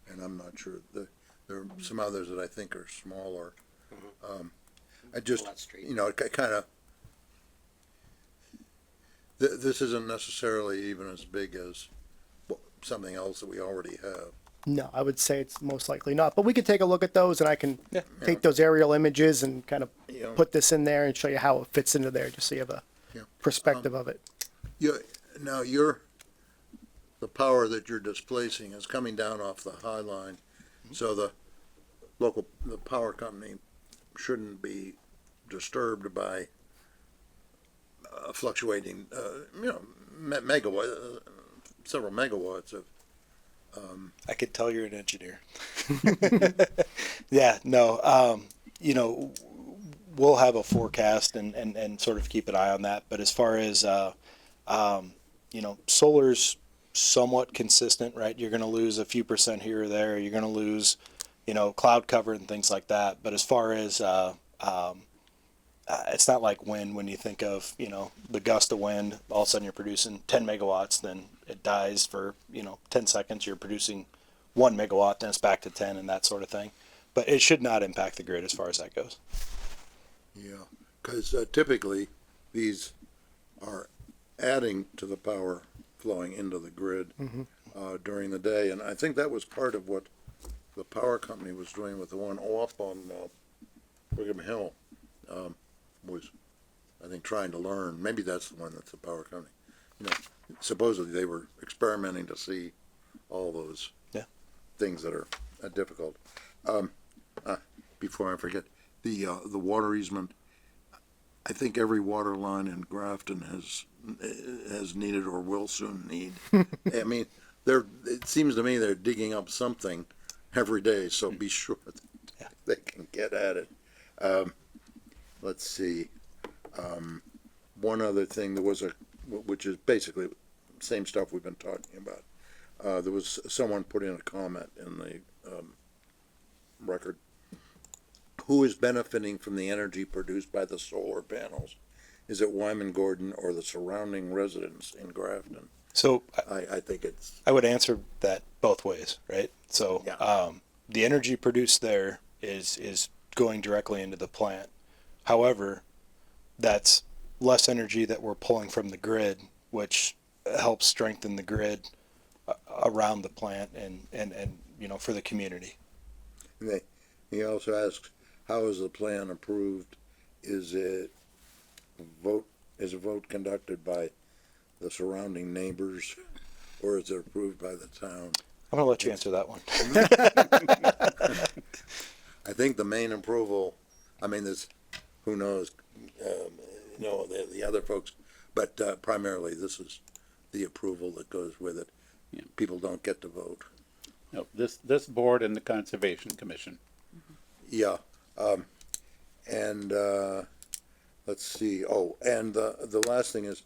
and I'm not sure, there are some others that I think are smaller. I just, Flat Street. you know, it kind of, this isn't necessarily even as big as something else that we already have. No, I would say it's most likely not, but we could take a look at those and I can Yeah. take those aerial images and kind of Yeah. put this in there and show you how it fits into there, just so you have a Yeah. perspective of it. Now the power that you're displacing is coming down off the High Line, so the power company shouldn't be disturbed by fluctuating, megawatt, several megawatts of. I could tell you're an engineer. Yeah, no, you know, we'll have a forecast and sort of keep an eye on that. But as far as, you know, solar's somewhat consistent, right? You're going to lose a few percent here or there. You're going to lose, you know, cloud cover and things like that. But as far as, it's not like wind when you think of, you know, the gust of wind, all of a sudden you're producing 10 megawatts, then it dies for, you know, 10 seconds, you're producing 1 megawatt, then it's back to 10 and that sort of thing. But it should not impact the grid as far as that goes. Yeah, because typically these are adding to the power flowing into the grid during the day, and I think that was part of what the power company was doing with the one up on Brigham Hill. Was, I think, trying to learn. Maybe that's the one that's the power company. You know, supposedly they were experimenting to see all those things that are difficult. Before I forget, the water easement. I think every water line in Grafton has needed or will soon need. I mean, it seems to me they're digging up something every day, so be sure that they can get at it. Let's see. One other thing, which is basically the same stuff we've been talking about. There was someone put in a comment in the record. Who is benefiting from the energy produced by the solar panels? Is it Wyman Gordon or the surrounding residents in Grafton? So I think it's. I would answer that both ways, right? So the energy produced there is going directly into the plant. However, that's less energy that we're pulling from the grid, which helps strengthen the grid around the plant and you know, for the community. And he also asks, how is the plan approved? Is a vote conducted by the surrounding neighbors, or is it approved by the town? I'm gonna let you answer that one. I think the main approval, I mean, there's, who knows, the other folks, but primarily this is the approval that goes with it. Yeah. People don't get to vote. No, this board and the Conservation Commission. Yeah, and let's see. Oh, and the last thing is,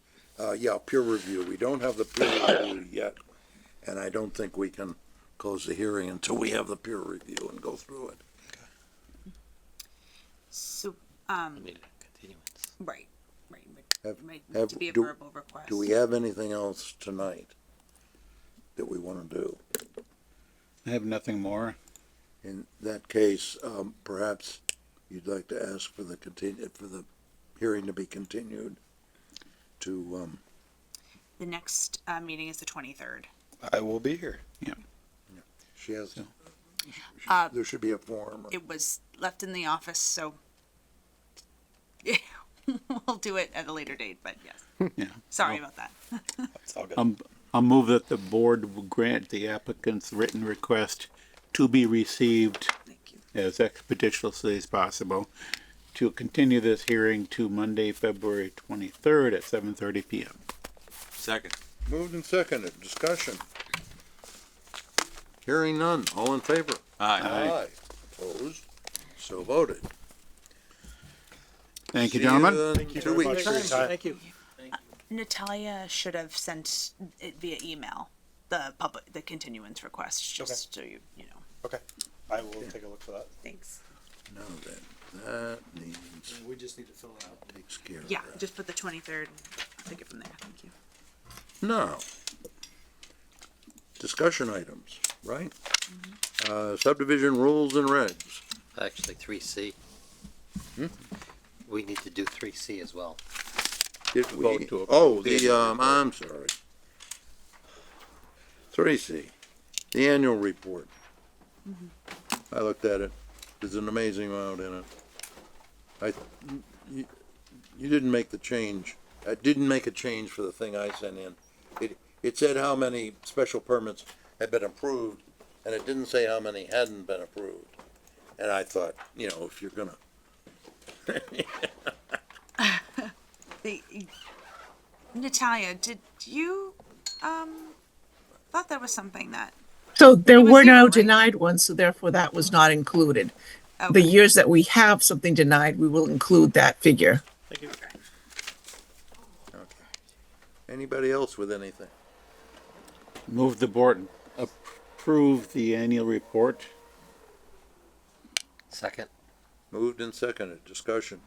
peer review. We don't have the peer review yet, and I don't think we can close the hearing until we have the peer review and go through it. So, right. Might need to be a verbal request. Do we have anything else tonight that we want to do? I have nothing more. In that case, perhaps you'd like to ask for the hearing to be continued to. The next meeting is the 23rd. I will be here. Yeah. She has. There should be a form. It was left in the office, so we'll do it at a later date. But yes, Yeah. sorry about that. It's all good. I'll move that the board will grant the applicant's written request to be received as expeditiously as possible to continue this hearing to Monday, February 23rd at 7:30 p.m. Second. Moved and seconded. Discussion. Hearing none. All in favor? Aye. Opposed? So voted. Thank you, See gentlemen. in Thank you 2 very much weeks. for your time. Thank you. Natalia should have sent it via email, the continuance request, just so you know. Okay. I will take a look for that. Thanks. Now that needs, We just need to fill it out. takes care of Yeah, that. just put the 23rd. I'll take it from there. Thank you. Now, discussion items, right? Subdivision rules and regs. Actually, 3C. Hmm? We need to do 3C as well. Did we, Vote to oh, approve the the, annual report. I'm sorry. 3C, the annual report. I looked at it. There's an amazing amount in it. You didn't make the change. I didn't make a change for the thing I sent in. It said how many special permits had been approved, and it didn't say how many hadn't been approved. And I thought, you know, if you're gonna, Natalia, did you, thought there was something that, So there It was were zero, no right? denied ones, so therefore that was not included. The okay, years that we have something denied, we will include that figure. anybody else with anything? Move the board approve the annual report. Second. Moved and seconded. Discussion.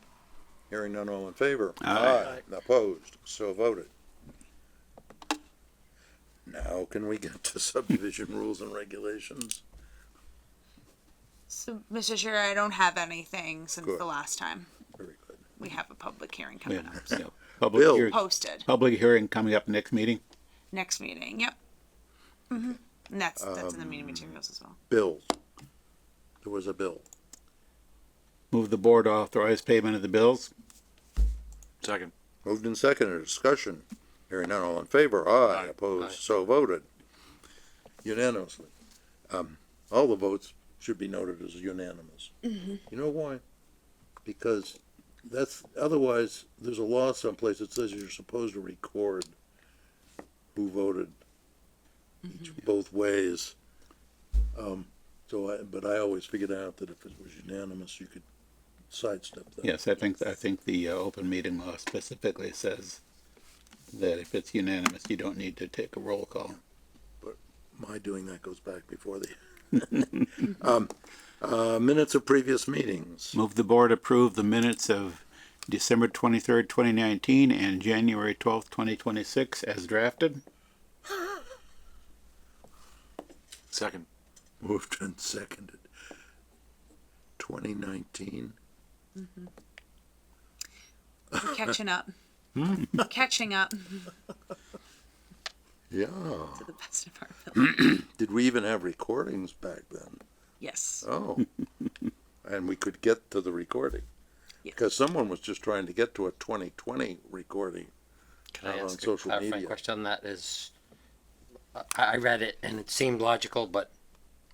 Hearing none, all in favor? Aye. Opposed? So voted. Now can we get to subdivision rules and regulations? so, Mr. Chair, I don't have anything since Good. the last time. Very good. We have a public hearing We coming have, up, so, yeah, public Bill. hearing, posted, public hearing coming up next meeting. next meeting, yep. And that's in the meeting materials as well. Bills. There was a bill. Move the board to authorize payment of the bills. Second. Moved and seconded. Discussion. Hearing none, all in favor? Aye. Opposed? So voted. Unanimously. All the votes should be noted as unanimous. You know why? Because otherwise, there's a law someplace that says you're supposed to record who voted both ways. But I always figured out that if it was unanimous, you could sidestep that. Yes, I think the open meeting law specifically says that if it's unanimous, you don't need to take a roll call. My doing that goes back before the, minutes of previous meetings. Move the board approve the minutes of December 23rd, 2019 and January 12th, 2026 as drafted. Second. Moved and seconded. 2019. We're catching up. Catching up Yeah. to the best of our ability. Did we even have recordings back then? Yes. Oh. And we could get to the recording. Yes. Because someone was just trying to get to a 2020 recording. Can I on ask a social clarifying media. question on that? I read it and it seemed logical, but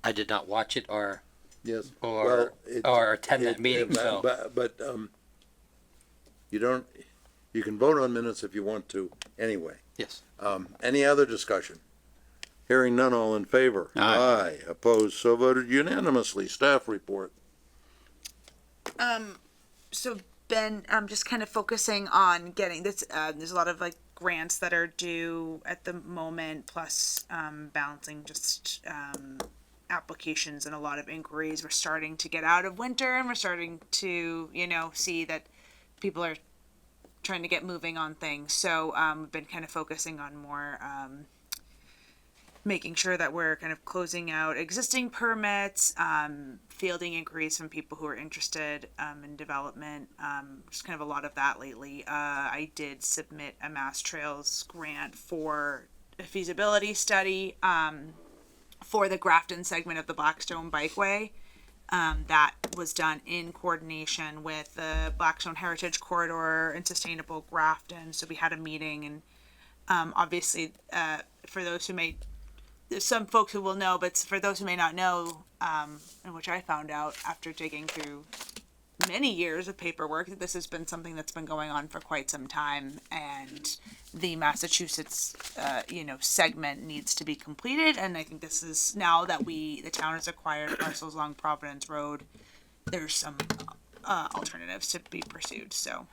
I did not watch it or Yes. or attend that meeting. So But you can vote on minutes if you want to anyway. yes. Any other discussion? Hearing none, all in favor? Aye. Opposed, so voted unanimously. Staff report. So Ben, I'm just kind of focusing on getting this. There's a lot of like grants that are due at the moment, plus balancing just applications and a lot of inquiries. We're starting to get out of winter, and we're starting to see that people are trying to get moving on things. So we've been kind of focusing on more making sure that we're kind of closing out existing permits, fielding inquiries from people who are interested in development. Just kind of a lot of that lately. I did submit a Mass Trails grant for a feasibility study for the Grafton segment of the Blackstone Bikeway. That was done in coordination with the Blackstone Heritage Corridor and Sustainable Grafton. So we had a meeting, and obviously for those who there's some folks who will know, but for those who may not know, and which I found out after digging through many years of paperwork, that this has been something that's been going on for quite some time, and the Massachusetts, segment needs to be completed. And I think this is now that the town has acquired parcels along Providence Road, there's some alternatives to be pursued. So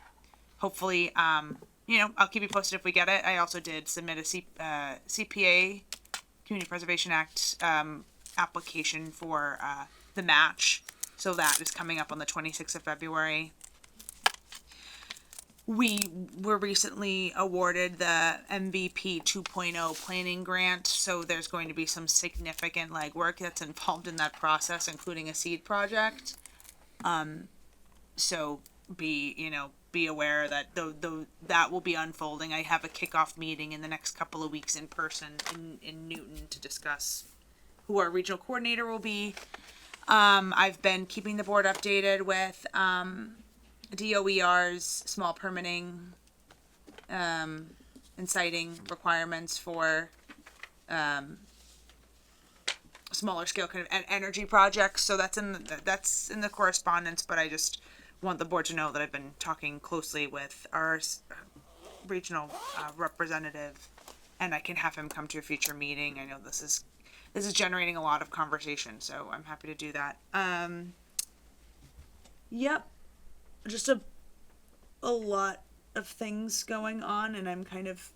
hopefully, I'll keep you posted if we get it. I also did submit a CPA, Community Preservation Act, application for the match. So that is coming up on the 26th of February. we were recently awarded the MVP 2.0 planning grant, so there's going to be some significant legwork that's involved in that process, including a seed project. So be aware that that will be unfolding. I have a kickoff meeting in the next couple of weeks in person in Newton to discuss who our regional coordinator will be. I've been keeping the board updated with DOER's small permitting and citing requirements for smaller scale kind of energy projects. So that's in the correspondence, but I just want the board to know that I've been talking closely with our regional representative, and I can have him come to a future meeting. I know this is generating a lot of conversation, so I'm happy to do that. Yep. Just a lot of things going on, and I'm kind of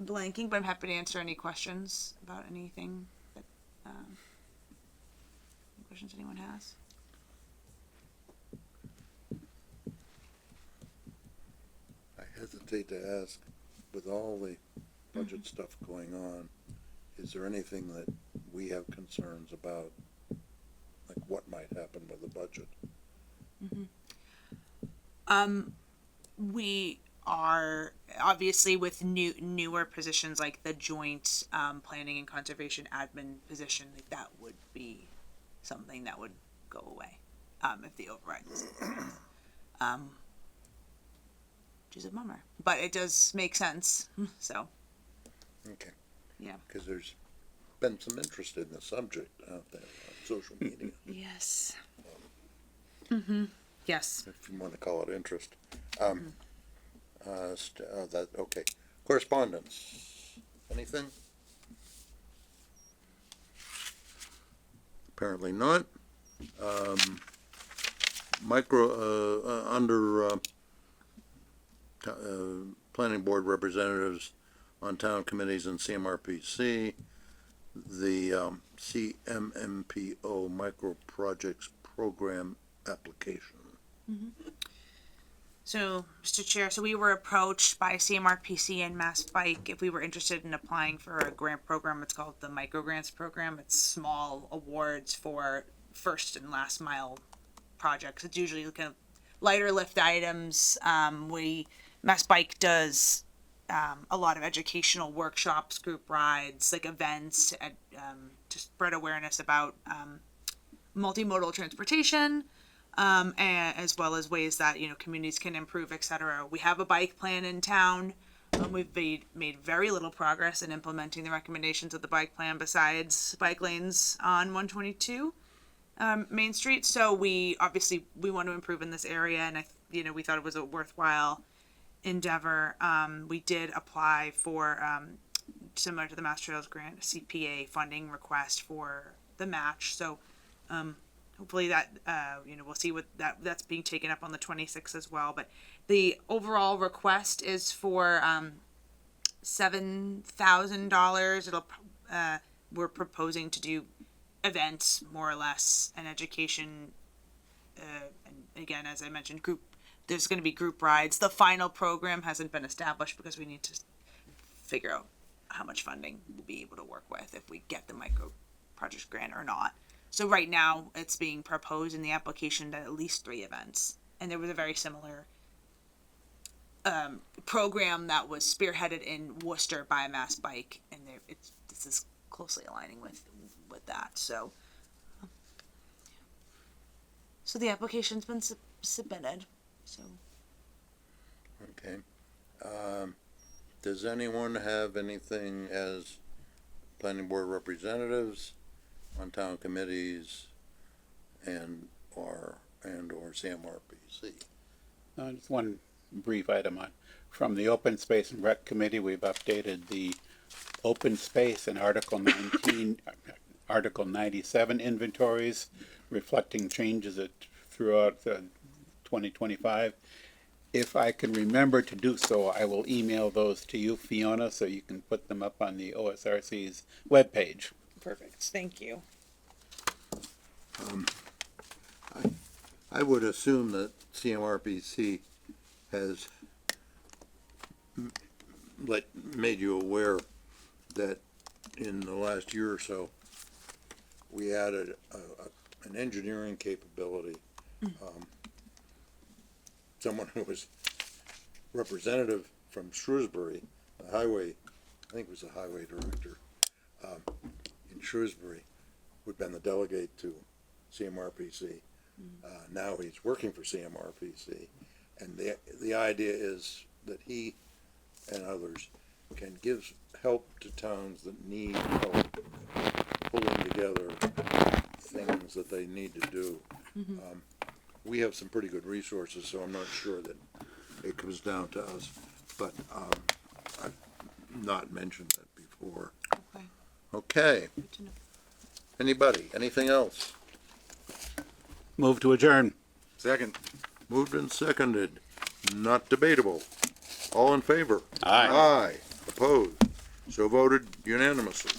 blanking, but I'm happy to answer any questions about anything that questions anyone has. I hesitate to ask, with all the budget stuff going on, is there anything that we have concerns about, like what might happen with the budget? We are obviously with newer positions like the joint planning and conservation admin position, like that would be something that would go away if the override was which is a bummer, but it does make sense. So Okay. yeah, Because there's been some interest in the subject out there on social media, yes. Yes. if you want to call it interest. Okay. Correspondence. Anything? Apparently not. Under planning board representatives on town committees and CMRPC, the CMMPO micro projects program application. So, Mr. Chair, so we were approached by CMRPC and Mass Bike if we were interested in applying for a grant program. It's called the Micro Grants Program. It's small awards for first and last mile projects. It's usually kind of lighter lift items. Mass Bike does a lot of educational workshops, group rides, like events to spread awareness about multimodal transportation. And as well as ways that communities can improve, etc. We have a bike plan in town. We've made very little progress in implementing the recommendations of the bike plan besides bike lanes on 122 Main Street. So we want to improve in this area, and we thought it was a worthwhile endeavor. We did apply for similar to the Mass Trails grant, a CPA funding request for the match. So hopefully that we'll see what that's being taken up on the 26th as well. But the overall request is for $7,000. We're proposing to do events more or less, and education. And again, as I mentioned, there's going to be group rides. The final program hasn't been established because we need to figure out how much funding we'll be able to work with if we get the micro project grant or not. So right now it's being proposed in the application to at least 3 events. And there was a very similar program that was spearheaded in Worcester by Mass Bike, and this is closely aligning with that. So the application's been submitted. So Okay. Does anyone have anything as planning board representatives on town committees and or CMRPC? Just one brief item from the Open Space and Rec Committee. We've updated the open space and Article 97 inventories, reflecting changes throughout 2025. If I can remember to do so, I will email those to you, Fiona, so you can put them up on the OSRC's webpage. perfect. Thank you. I would assume that CMRPC has made you aware that in the last year or so, we added an engineering capability. Someone who was representative from Shrewsbury, the highway, I think it was the highway director, in Shrewsbury, who'd been the delegate to CMRPC. Now he's working for CMRPC, and the idea is that he and others can give help to towns that need help pulling together things that they need to do. We have some pretty good resources, so I'm not sure that it comes down to us, but I've not mentioned that before. Okay. Anybody, anything else? Move to adjourn. Second. Moved and seconded, not debatable. All in favor? Aye. Aye. Opposed? So voted unanimously.